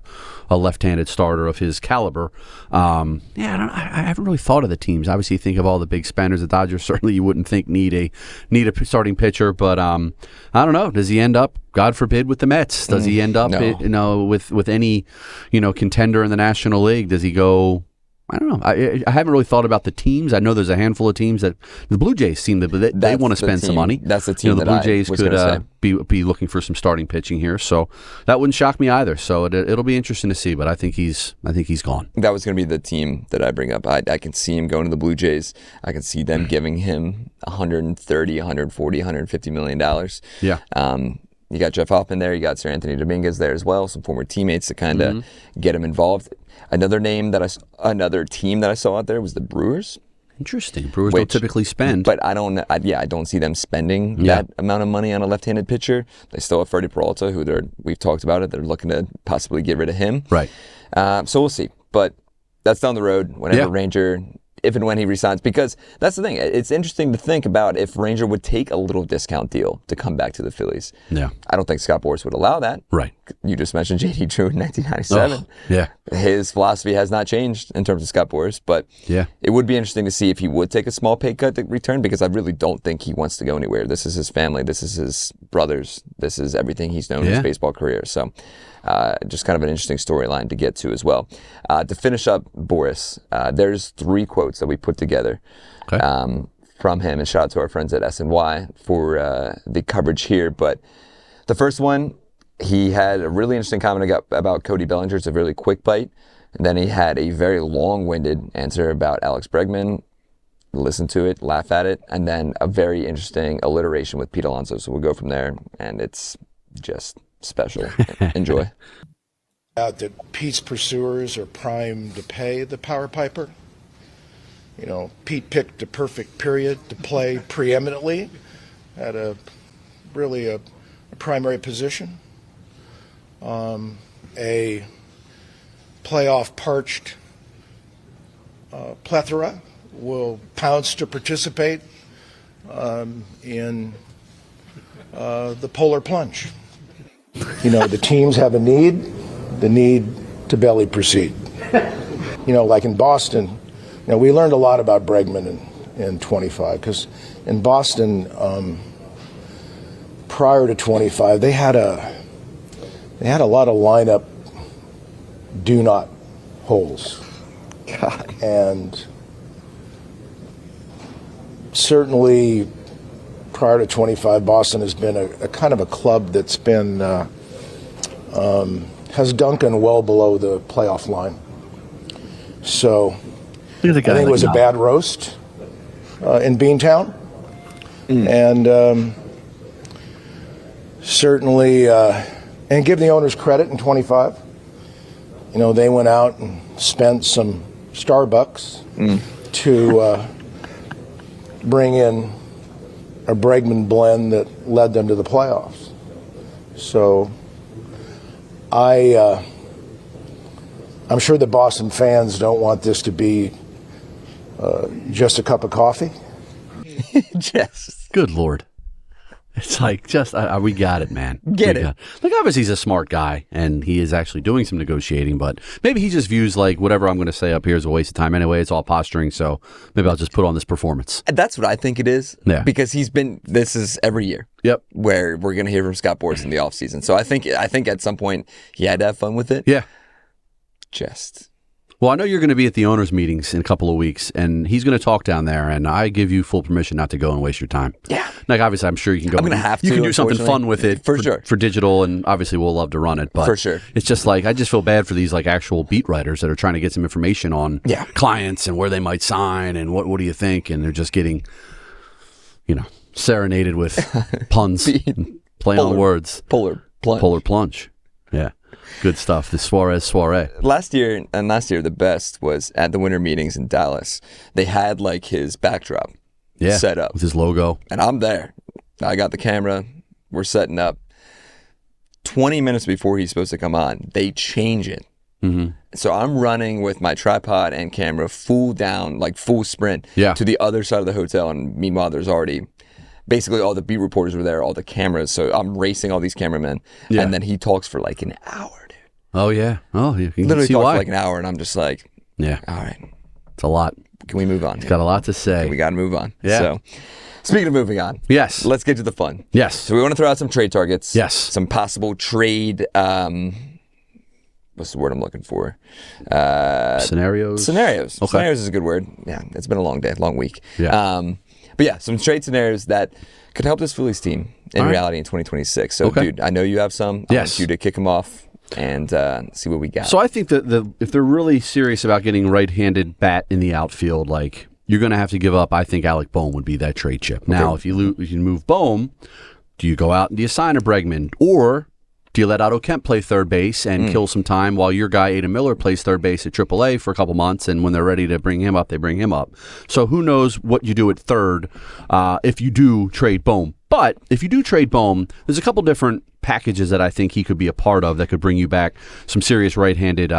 left-handed starter of his caliber. I haven't really thought of the teams. Obviously, you think of all the big spenders. The Dodgers certainly you wouldn't think need a starting pitcher, but I don't know. Does he end up, God forbid, with the Mets? Does he end up with any contender in the National League? Does he go? I don't know. I haven't really thought about the teams. I know there's a handful of teams that the Blue Jays seem to, but they want to spend some money. That's the team. The Blue Jays could be looking for some starting pitching here, so that wouldn't shock me either. So it'll be interesting to see. But I think he's gone. That was going to be the team that I bring up. I can see him going to the Blue Jays. I can see them giving him $130, $140, $150 million. Yeah. You got Jeff Hoffman there. You got Sir Anthony Dominguez there as well. Some former teammates to kind of get him involved. Another team that I saw out there was the Brewers. Interesting. Brewers don't typically spend, but I don't see them spending that amount of money on a left-handed pitcher. They still have Freddie Peralta, who we've talked about it. They're looking to possibly get rid of him. Right. So we'll see. But that's down the road. Whenever Ranger, if and when he resigns, because that's the thing. It's interesting to think about if Ranger would take a little discount deal to come back to the Phillies. Yeah. I don't think Scott Boras would allow that. Right. You just mentioned J.D. Drew in 1997. Oh, yeah. His philosophy has not changed in terms of Scott Boras, but it would be interesting to see if he would take a small pay cut to return, because I really don't think he wants to go anywhere. This is his family. This is his brothers. This is everything he's known in his baseball career. So just kind of an interesting storyline to get to as well. To finish up Boras, there's 3 quotes that we put together from him, and shout out to our friends at SNY for the coverage here. But the first one, he had a really interesting comment about Cody Bellinger. It's a really quick bite. And then he had a very long-winded answer about Alex Bregman. Listen to it, laugh at it, and then a very interesting alliteration with Pete Alonso. So we'll go from there, and it's just special. Enjoy. That Pete's pursuers are primed to pay the power piper. Pete picked a perfect period to play preeminently at a primary position. A playoff parched plethora will pounce to participate in the polar plunge. The teams have a need, the need to belly proceed. Like in Boston, we learned a lot about Bregman in 25, because in Boston, prior to 25, they had a lot of lineup do not holes. God. And certainly prior to 25, Boston has been a kind of a club that's been has Duncan well below the playoff line. So I think it was a bad roast in Beantown. And certainly, and give the owners credit in 25. They went out and spent some Starbucks to bring in a Bregman blend that led them to the playoffs. So I'm sure the Boston fans don't want this to be just a cup of coffee. Just good Lord. It's like, we got it, man. Get it. Like, obviously, he's a smart guy, and he is actually doing some negotiating, but maybe he just views, like, whatever I'm going to say up here is a waste of time anyway. It's all posturing, so maybe I'll just put on this performance. That's what I think it is. Yeah. Because this is every year. Yep. Where we're going to hear from Scott Boras in the offseason. So I think at some point he had to have fun with it. Yeah. Well, I know you're going to be at the owners' meetings in a couple of weeks, and he's going to talk down there, and I give you full permission not to go and waste your time. Yeah. Like, obviously, I'm sure you can go. I'm going to have to. You can do something fun with it. For sure. For digital, and obviously we'll love to run it. But for sure. It's just like, I just feel bad for these like actual beat writers that are trying to get some information on clients and where they might sign and what do you think, and they're just getting, serenaded with puns, play on words. Polar plunge. Yeah. Good stuff. The Suarez soiree. Last year, the best was at the winter meetings in Dallas. They had like his backdrop set up with his logo. And I'm there. I got the camera. We're setting up. 20 minutes before he's supposed to come on, they change it. Mm-hmm. So I'm running with my tripod and camera full sprint to the other side of the hotel. And meanwhile, there's already basically all the beat reporters were there, all the cameras. So I'm racing all these cameramen, and then he talks for like an hour, dude. Oh yeah. Oh, you can Literally see talks why. for like an hour, and I'm just like, yeah. All right, It's a lot. can we move on? He's got a lot to say. We got to move on. Yeah. So, speaking of moving on, Yes. let's get to the fun. Yes. So we want to throw out some trade targets. Yes. Some possible trade. What's the word I'm looking for? Scenarios. Scenarios. Okay. Scenarios is a good word. Yeah, it's been a long day, long week. Yeah. But yeah, some trade scenarios that could help this Phillies team in All right. reality in 2026. So, Okay. dude, I know you have some. I Yes. want you to kick them off and see what we got. So I think that if they're really serious about getting right-handed bat in the outfield, like you're going to have to give up. I think Alec Bohm would be that trade chip. Now, if you move Bohm, do you go out and do you sign a Bregman, or do you let Otto Kemp play third base and kill some time while your guy Adam Miller plays third base at AAA for a couple months, and when they're ready to bring him up, they bring him up. So who knows what you do at third if you do trade Bohm. But if you do trade Bohm, there's a couple different packages that I think he could be a part of that could bring you back some serious right-handed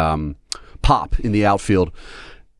pop in the outfield.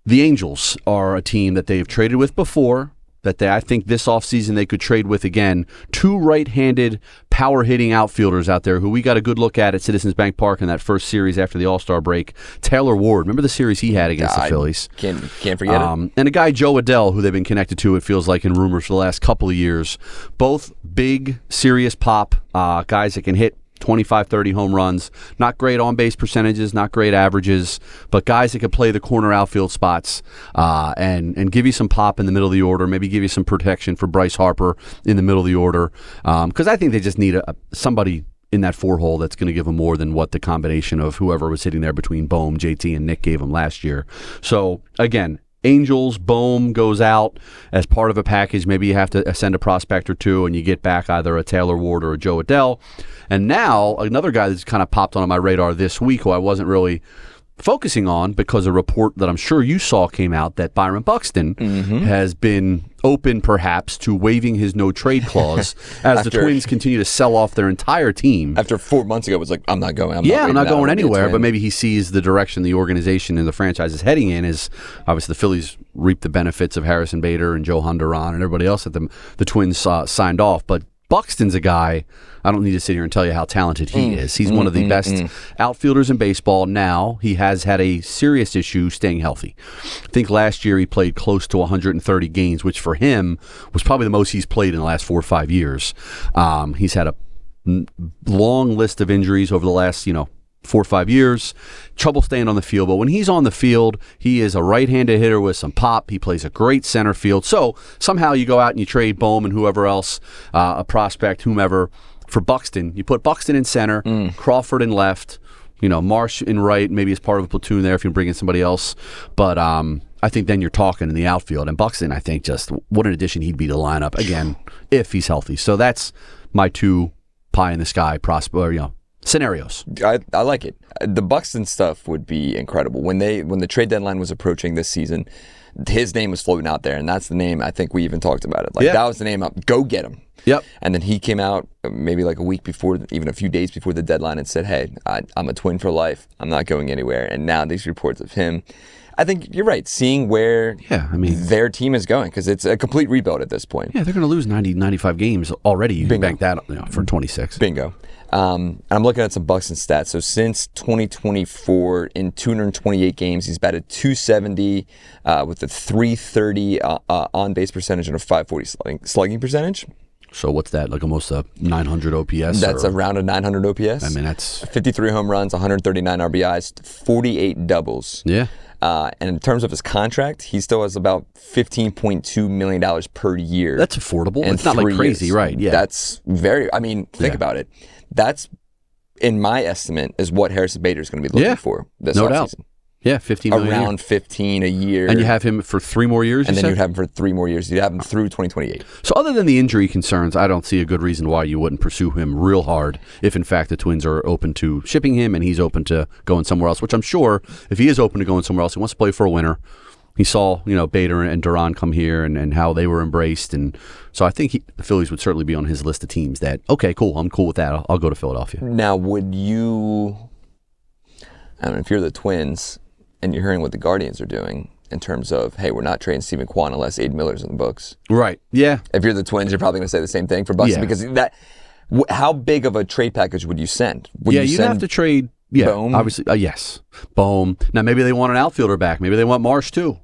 The Angels are a team that they've traded with before, that I think this offseason they could trade with again. Two right-handed, power-hitting outfielders out there who we got a good look at Citizens Bank Park in that first series after the All-Star break. Taylor Ward, remember the series he had against the Phillies? Can't forget it. And a guy, Joe Adell, who they've been connected to, it feels like, in rumors for the last couple of years. Both big, serious pop guys that can hit 25, 30 home runs. Not great on-base percentages, not great averages, but guys that can play the corner outfield spots and give you some pop in the middle of the order, maybe give you some protection for Bryce Harper in the middle of the order. Because I think they just need somebody in that four hole that's going to give them more than what the combination of whoever was sitting there between Bohm, JT, and Nick gave them last year. So, again, Angels, Bohm goes out as part of a package. Maybe you have to send a prospect or two, and you get back either a Taylor Ward or a Joe Adell. And now another guy that's kind of popped on my radar this week, who I wasn't really focusing on because a report that I'm sure you saw came out that Byron Buxton has been open perhaps to waiving his no-trade clause as the Twins continue to sell off their entire team. After 4 months ago, it was like, I'm not going. I'm not going anywhere, but maybe he sees the direction the organization and the franchise is heading in is obviously the Phillies reap the benefits of Harrison Bader and Joe Honduran and everybody else that the Twins signed off. But Buxton's a guy, I don't need to sit here and tell you how talented he is. He's one of the best outfielders in baseball. Now, he has had a serious issue staying healthy. I think last year he played close to 130 games, which for him was probably the most he's played in the last 4 or 5 years. He's had a long list of injuries over the last, 4 or 5 years, trouble staying on the field. But when he's on the field, he is a right-handed hitter with some pop. He plays a great center field. So somehow you go out and you trade Bohm and whoever else, a prospect, whomever, for Buxton. You put Buxton in center, Crawford in left, Marsh in right, maybe as part of a platoon there if you bring in somebody else. But I think then you're talking in the outfield. And Buxton, I think, just what an addition he'd be to the lineup, again, if he's healthy. So that's my two pie-in-the-sky scenarios. I like it. The Buxton stuff would be incredible. When the trade deadline was approaching this season, his name was floating out there, and that's the name I think we even talked about it. Like that was the name up. Go get him. Yep. And then he came out maybe like a week before, even a few days before the deadline, and said, "Hey, I'm a Twin for life. I'm not going anywhere." And now these reports of him, I think you're right. Seeing where their team is going, because it's a complete rebuild at this point. Yeah, they're going to lose 90, 95 games already. You can bank that for 26. Bingo. And I'm looking at some Buxton stats. So since 2024, in 228 games, he's batted .270 with a .330 on-base percentage and a .540 slugging percentage. So what's that, like almost a 900 OPS? That's around a 900 OPS. I mean, that's 53 home runs, 139 RBIs, 48 doubles. Yeah. And in terms of his contract, he still has about $15.2 million per year. That's affordable. It's not like crazy, right? Yeah. That's think about it. That's, in my estimate, is what Harrison Bader is going to be looking for this offseason. Yeah, $15 million around 15 a year. And you have him for 3 more years, and then you'd have him for 3 more years. You'd have him through 2028. So other than the injury concerns, I don't see a good reason why you wouldn't pursue him real hard if, in fact, the Twins are open to shipping him and he's open to going somewhere else, which I'm sure if he is open to going somewhere else, he wants to play for a winner. He saw, Bader and Duran come here and how they were embraced. And so I think the Phillies would certainly be on his list of teams that, okay, cool, I'm cool with that. I'll go to Philadelphia. Now, would you, if you're the Twins and you're hearing what the Guardians are doing, in terms of, hey, we're not trading Steven Kwan unless Aiden Miller's in the books. Right. Yeah. If you're the Twins, you're probably going to say the same thing for Buxton because how big of a trade package would you send? You'd have to trade. Yeah, Bohm? obviously. Yes, Bohm. Now maybe they want an outfielder back. Maybe they want Marsh too.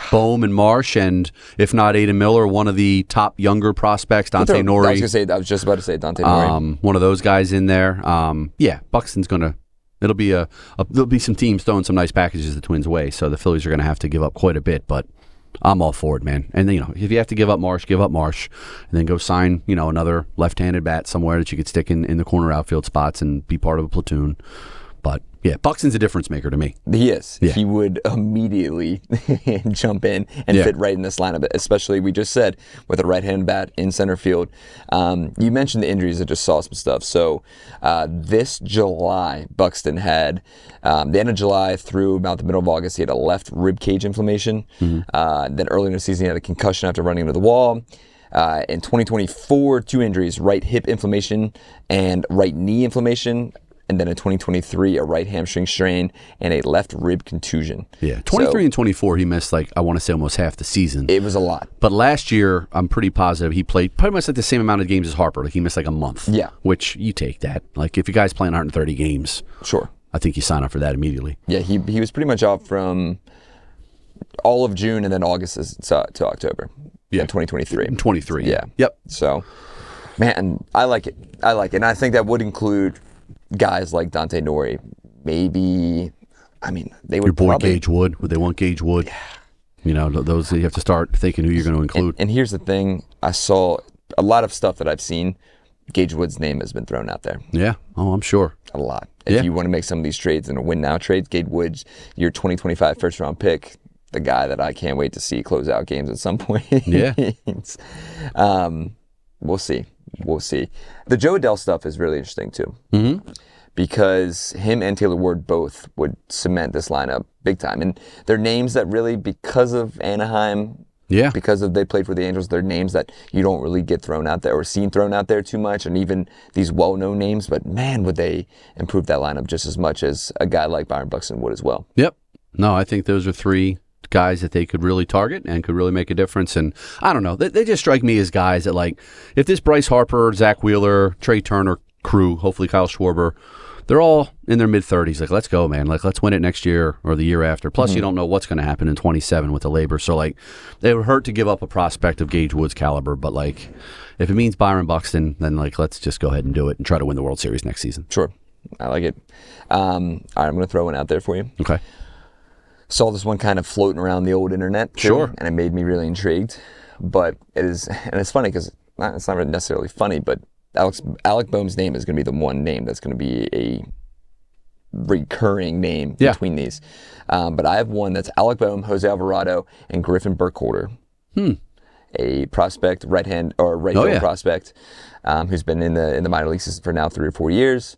Bohm and Marsh, and if not Aiden Miller, one of the top younger prospects, Dante Nori. I was just about to say Dante Nori. One of those guys in there. Buxton's gonna. There'll be some teams throwing some nice packages the Twins' way, so the Phillies are going to have to give up quite a bit, but I'm all for it, man. And if you have to give up Marsh, and then go sign another left-handed bat somewhere that you could stick in the corner outfield spots and be part of a platoon. But yeah, Buxton's a difference maker to me. He is. Yeah. He would immediately jump in and fit right in this lineup, especially, we just said, with a right-hand bat in center field. You mentioned the injuries. I just saw some stuff. So this July, Buxton had, the end of July through about the middle of August, he had a left rib cage inflammation. Then early in the season, he had a concussion after running into the wall. In 2024, 2 injuries, right hip inflammation and right knee inflammation. And then in 2023, a right hamstring strain and a left rib contusion. Yeah, 23 and 24, he missed I want to say almost half the season. It was a lot. But last year, I'm pretty positive he played pretty much the same amount of games as Harper. He missed a month. Yeah. Which you take that. If your guy's playing 130 games, sure, I think you sign up for that immediately. Yeah, he was pretty much out from all of June and then August to October. Yeah, in 2023. 23. Yeah. Yep. So, man, I like it. And I think that would include guys like Dante Nori, maybe. I mean, they would. Your boy probably, Gage Wood. Would they want Gage Wood? Yeah. Those you have to start thinking who you're going to include. And here's the thing: I saw a lot of stuff that I've seen. Gage Wood's name has been thrown out there. Yeah. Oh, I'm sure. A lot. If you want to make some of these trades and a win now trades, Gage Wood's your 2025 first round pick, the guy that I can't wait to see close out games at some point. Yeah. We'll see. The Joe Adele stuff is really interesting too. Because him and Taylor Ward both would cement this lineup big time. And they're names that really, because of Anaheim, because of they played for the Angels, they're names that you don't really get thrown out there or seen thrown out there too much, and even these well-known names. But man, would they improve that lineup just as much as a guy like Byron Buxton would as well. Yep. No, I think those are 3 guys that they could really target and could really make a difference. And I don't know, they just strike me as guys that if this Bryce Harper, Zach Wheeler, Trey Turner crew, hopefully Kyle Schwarber, they're all in their mid-30s. Let's go, man. Let's win it next year or the year after. Plus, you don't know what's going to happen in 27 with the labor. So, it would hurt to give up a prospect of Gage Wood's caliber. But, if it means Byron Buxton, then, let's just go ahead and do it and try to win the World Series next season. Sure. I like it. All right, I'm going to throw one out there for you. Okay. Saw this one kind of floating around the old internet. Too, sure. And it made me really intrigued. But it's funny because it's not necessarily funny, but Alec Boehm's name is going to be the one name that's going to be a recurring name between these. But I have one that's Alec Boehm, Jose Alvarado, and Griffin Burkholder. A prospect, right field prospect, who's been in the minor leagues for now 3 or 4 years,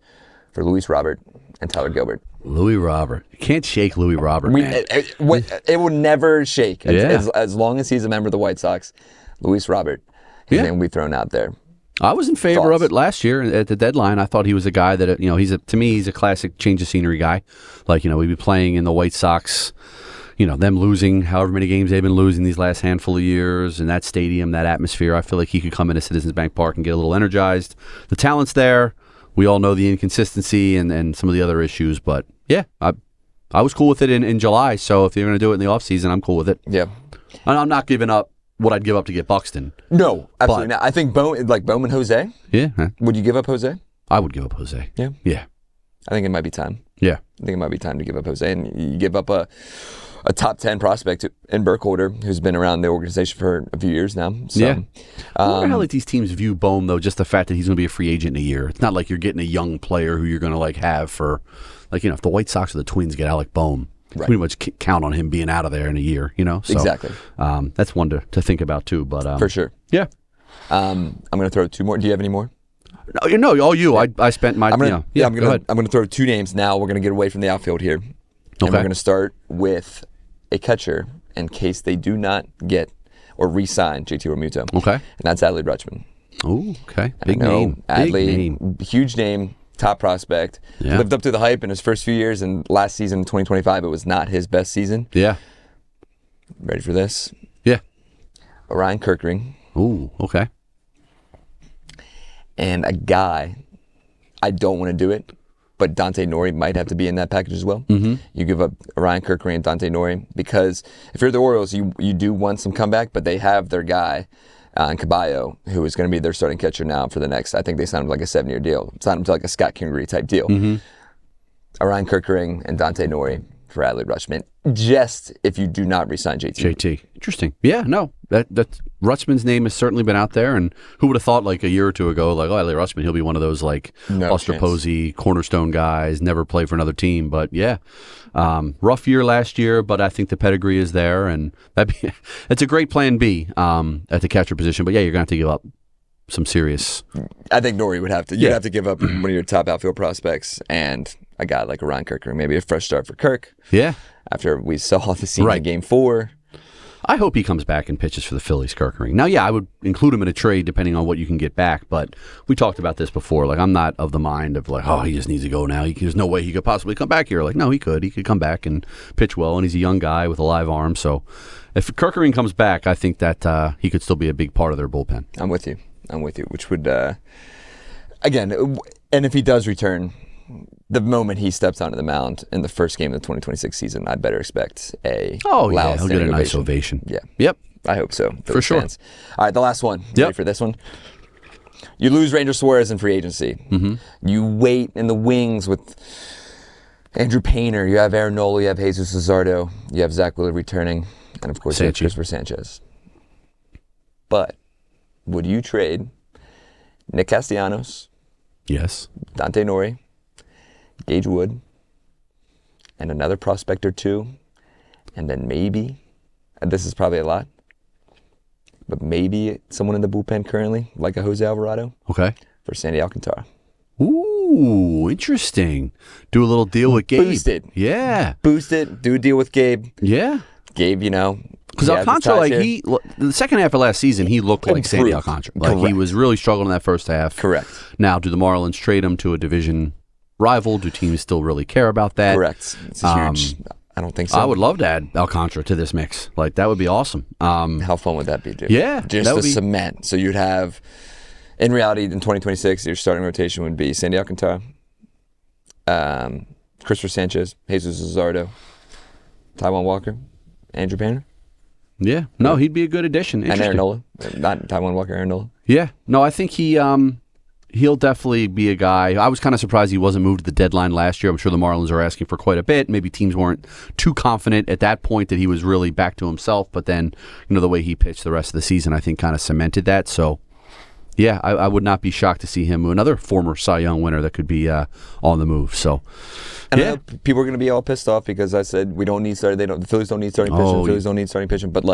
for Luis Robert and Tyler Gilbert. Louis Robert. You can't shake Louis Robert, man. It will never shake. As long as he's a member of the White Sox, Luis Robert, his name will be thrown out there. I was in favor of it last year at the deadline. I thought he was a guy that, to me, he's a classic change of scenery guy. We'd be playing in the White Sox, them losing however many games they've been losing these last handful of years, and that stadium, that atmosphere. I feel like he could come into Citizens Bank Park and get a little energized. The talent's there. We all know the inconsistency and some of the other issues, but I was cool with it in July. So if you're going to do it in the offseason, I'm cool with it. Yeah. And I'm not giving up what I'd give up to get Buxton. No, absolutely not. I think Bowman Jose. Yeah. Would you give up Jose? I would give up Jose. Yeah. Yeah. I think it might be time. Yeah. I think it might be time to give up Jose, and you give up a top 10 prospect in Burkholder, who's been around the organization for a few years now. So, yeah. I wonder how these teams view Bohm, though, just the fact that he's going to be a free agent in a year. It's not like you're getting a young player who you're going to have for, if the White Sox or the Twins get Alec Bohm, pretty much count on him being out of there in a year, So, exactly. That's one to think about, too. But for sure. Yeah. I'm going to throw 2 more. Do you have any more? No, all you. Yeah. I spent my. I'm going to throw 2 names now. We're going to get away from the outfield here. And we're going to start with a catcher in case they do not get or re-sign JT Realmuto. Okay. And that's Adley Rutschman. Oh, okay. Big name. Adley, huge name, top prospect. Yeah. Lived up to the hype in his first few years, and last season, 2025, it was not his best season. Yeah. Ready for this? Yeah. Orion Kirkering. Ooh, okay. And a guy, I don't want to do it, but Dante Nori might have to be in that package as well. Mm-hmm. You give up Orion Kirkering and Dante Nori because if you're the Orioles, you do want some comeback, but they have their guy in Caballo, who is going to be their starting catcher now for the next, I think they signed him like a 7-year deal. Signed him to like a Scott Kingery type deal. Mm-hmm. Orion Kirkering and Dante Nori for Adley Rutschman, just if you do not re-sign JT. JT. Interesting. Yeah, no. That Rutschman's name has certainly been out there, and who would have thought like a year or two ago, like, Adley Rutschman, he'll be one of those like Buster Posey, cornerstone guys, never play for another team. But yeah, rough year last year, but I think the pedigree is there, and it's a great plan B at the catcher position. But yeah, you're going to have to give up some serious. I think Nori would have to. You'd have to give up one of your top outfield prospects and a guy like Orion Kirkering, maybe a fresh start for Kirk. Yeah. After we saw the scene in Game 4. I hope he comes back and pitches for the Phillies, Kirkering. Now, yeah, I would include him in a trade depending on what you can get back, but we talked about this before. Like, I'm not of the mind of like, oh, he just needs to go now. There's no way he could possibly come back here. Like, no, he could. He could come back and pitch well, and he's a young guy with a live arm. So if Kirkering comes back, I think that he could still be a big part of their bullpen. I'm with you, which would, again, and if he does return, the moment he steps onto the mound in the first game of the 2026 season, I better expect a loud he'll get a nice ovation. Yeah. Yep. I hope so. For sure. Fans. All right, the last one. Ready for this one? You lose Ranger Suarez in free agency. Mm-hmm. You wait in the wings with Andrew Painter. You have Aaron Nola. You have Jesus Luzardo. You have Zach Wheeler returning. And, of course, you have Christopher Sanchez. But would you trade Nick Castellanos? Yes. Dante Nori, Gage Wood, and another prospect or two, and then maybe, and this is probably a lot, but maybe someone in the bullpen currently, like a Jose Alvarado, okay, for Sandy Alcantara. Ooh, interesting. Do a little deal with Gabe. Boost it. Yeah. Boost it. Do a deal with Gabe. Yeah. Gabe, because Alcantara, like the second half of last season, he looked like Sandy Alcantara. Like he was really struggling in that first half. Correct. Now, do the Marlins trade him to a division rival? Do teams still really care about that? Correct. It's a huge. I don't think so. I would love to add Alcantara to this mix. Like that would be awesome. How fun would that be, dude? Yeah, just the cement. So you'd have, in reality, in 2026, your starting rotation would be Sandy Alcantara, Christopher Sanchez, Jesus Luzardo, Taijuan Walker, Andrew Painter. Yeah. No, he'd be a good addition. And Aaron Nola. Not Taijuan Walker, Aaron Nola. Yeah. No, I think he'll definitely be a guy. I was kind of surprised he wasn't moved to the deadline last year. I'm sure the Marlins are asking for quite a bit. Maybe teams weren't too confident at that point that he was really back to himself. But then, the way he pitched the rest of the season, I think kind of cemented that. So, yeah, I would not be shocked to see him, another former Cy Young winner that could be on the move. So, and I know people are going to be all pissed off because I said we don't need starting. The Phillies don't need starting pitching. The Phillies don't need starting pitching. But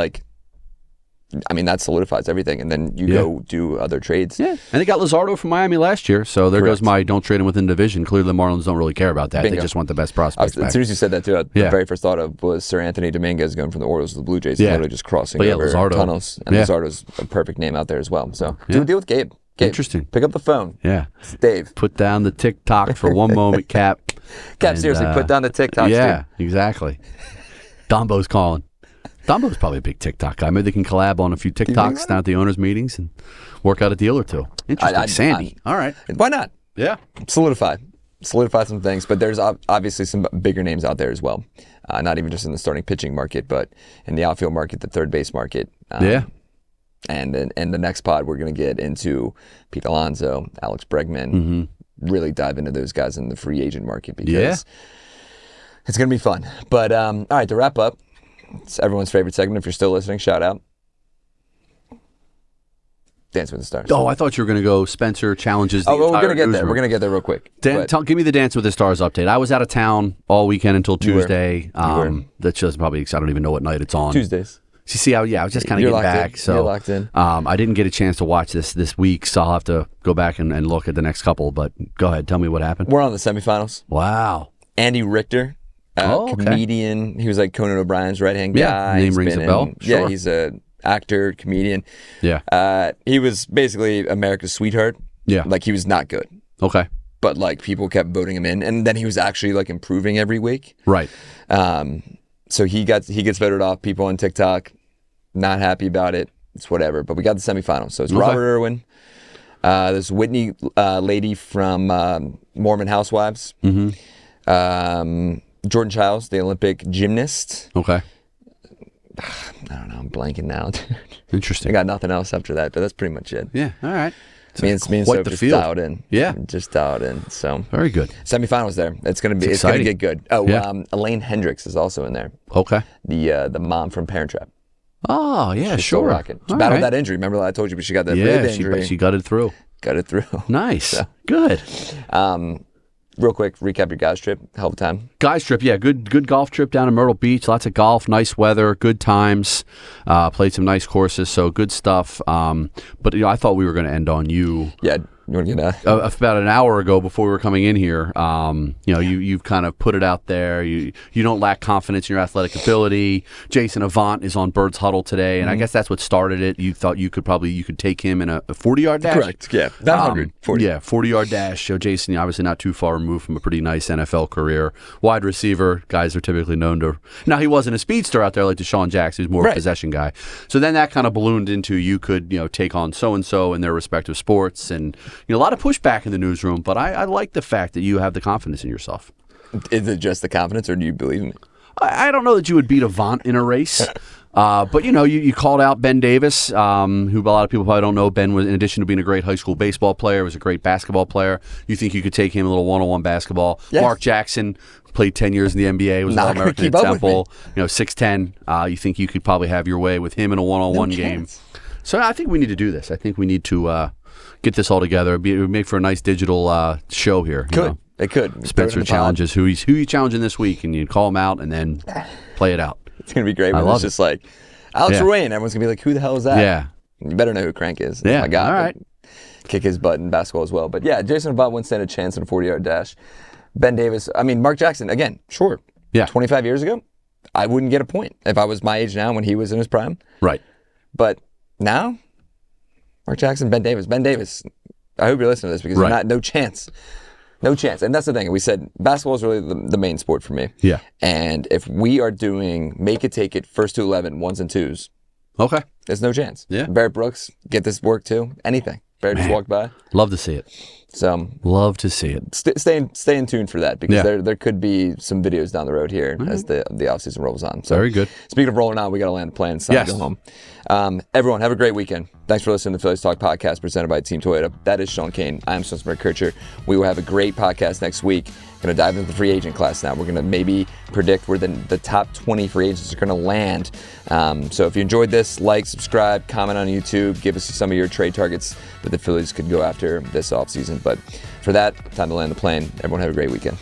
that solidifies everything, and then you go do other trades. Yeah, and they got Luzardo from Miami last year, so there goes my don't trade him within division. Clearly, the Marlins don't really care about that. Bingo. They just want the best prospects back. As soon as you said that, too, the very first thought of was Sir Anthony Dominguez going from the Orioles to the Blue Jays. He's literally just crossing over Luzardo. Tunnels, and Luzardo's a perfect name out there as well. So do a deal with Gabe. Interesting. Pick up the phone. Yeah. It's Dave. Put down the TikTok for one moment, Cap. Cap, seriously, put down the TikTok. Yeah, exactly. Dombo's calling. Dombo's probably a big TikTok guy. Maybe they can collab on a few TikToks down at the owners' meetings and work out a deal or two. Interesting. Sandy. All right. Why not? Yeah. Solidify some things, but there's obviously some bigger names out there as well. Not even just in the starting pitching market, but in the outfield market, the third base market. And the next pod, we're going to get into Pete Alonso, Alex Bregman, really dive into those guys in the free agent market because it's going to be fun. But all right, to wrap up, it's everyone's favorite segment. If you're still listening, shout out. Dance with the Stars. Oh, I thought you were going to go Spencer challenges the we're going to get there. newsroom. We're going to get there real quick. Give me the Dance with the Stars update. I was out of town all weekend until Tuesday. You were. That's just probably, I don't even know what night it's on. Tuesdays. You see how, I was just kind of getting back. So you're locked in. I didn't get a chance to watch this week, so I'll have to go back and look at the next couple. But go ahead, tell me what happened. We're on the semifinals. Wow. Andy Richter, comedian. He was like Conan O'Brien's right-hand guy. Name rings a bell. Sure. Yeah, he's a actor, comedian. Yeah. He was basically America's sweetheart. Yeah. Like, he was not good. Okay. But, people kept voting him in. And then he was actually, improving every week. Right. So he gets voted off. People on TikTok not happy about it. It's whatever. But we got the semifinals. So it's Robert Irwin, this Whitney lady from Mormon Housewives, Jordan Childs, the Olympic gymnast. Okay. I don't know. I'm blanking now. Interesting. I got nothing else after that, but that's pretty much it. Yeah. All right. Me and Soap just dialed in. Yeah. Just dialed in. So very good. Semifinals there. It's gonna get good. Oh, Elaine Hendricks is also in there. Okay. The mom from Parent Trap. Oh yeah, She's sure. still rocking. She battled that injury. Remember I told you, but she got that rib injury. She got it through. Nice. So. Good. Real quick, recap your guys' trip. Hell of a time. Guys' trip, yeah, good golf trip down in Myrtle Beach. Lots of golf, nice weather, good times. Played some nice courses, so good stuff. But I thought we were going to end on you. Yeah. You want to get about an hour ago before we were coming in here, you've kind of put it out there. You don't lack confidence in your athletic ability. Jason Avant is on Bird's Huddle today, and I guess that's what started it. You thought you could take him in a 40-yard dash. Correct. Yeah, not 100. 40. Yeah, 40-yard dash. So Jason, obviously not too far removed from a pretty nice NFL career. Wide receiver, guys are typically known to. Now he wasn't a speedster out there like Deshaun Jackson. He's more of a possession guy. So then that kind of ballooned into you could take on so and so in their respective sports and. A lot of pushback in the newsroom, but I like the fact that you have the confidence in yourself. Is it just the confidence, or do you believe in it? I don't know that you would beat Avant in a race, but you called out Ben Davis, who a lot of people probably don't know. Ben was, in addition to being a great high school baseball player, was a great basketball player. You think you could take him a little one-on-one basketball? Yes. Mark Jackson played 10 years in the NBA, was an All-American at Temple. 6'10". You think you could probably have your way with him in a one-on-one game? So I think we need to do this. I think we need to. Get this all together. It would make for a nice digital show here. It could. Spencer challenges who you challenging this week, and you call him out and then play it out. It's gonna be great. It's just like Alex Rowan. Everyone's gonna be like, "Who the hell is that?" Yeah. You better know who Crank is. Yeah. My God. All right. Kick his butt in basketball as well. But yeah, Jason Avant wouldn't stand a chance in a 40-yard dash. Ben Davis. Mark Jackson. Again, sure. Yeah. 25 years ago, I wouldn't get a point if I was my age now when he was in his prime. Right. But now, Mark Jackson, Ben Davis. I hope you're listening to this because no chance. And that's the thing. We said basketball is really the main sport for me. Yeah. And if we are doing make it, take it, first to 11, ones and twos. Okay. There's no chance. Yeah. Barrett Brooks, get this work too. Anything. Barrett just walked by. Love to see it. So love to see it. Stay in tune for that because there could be some videos down the road here as the offseason rolls on. So very good. Speaking of rolling on, we got to land the plane. So go home. Everyone, have a great weekend. Thanks for listening to the Phillies Talk podcast presented by Team Toyota. That is Sean Kane. I'm Spencer McKercher. We will have a great podcast next week. Going to dive into the free agent class now. We're going to maybe predict where the top 20 free agents are going to land. So if you enjoyed this, like, subscribe, comment on YouTube, give us some of your trade targets that the Phillies could go after this offseason. But for that, time to land the plane. Everyone have a great weekend.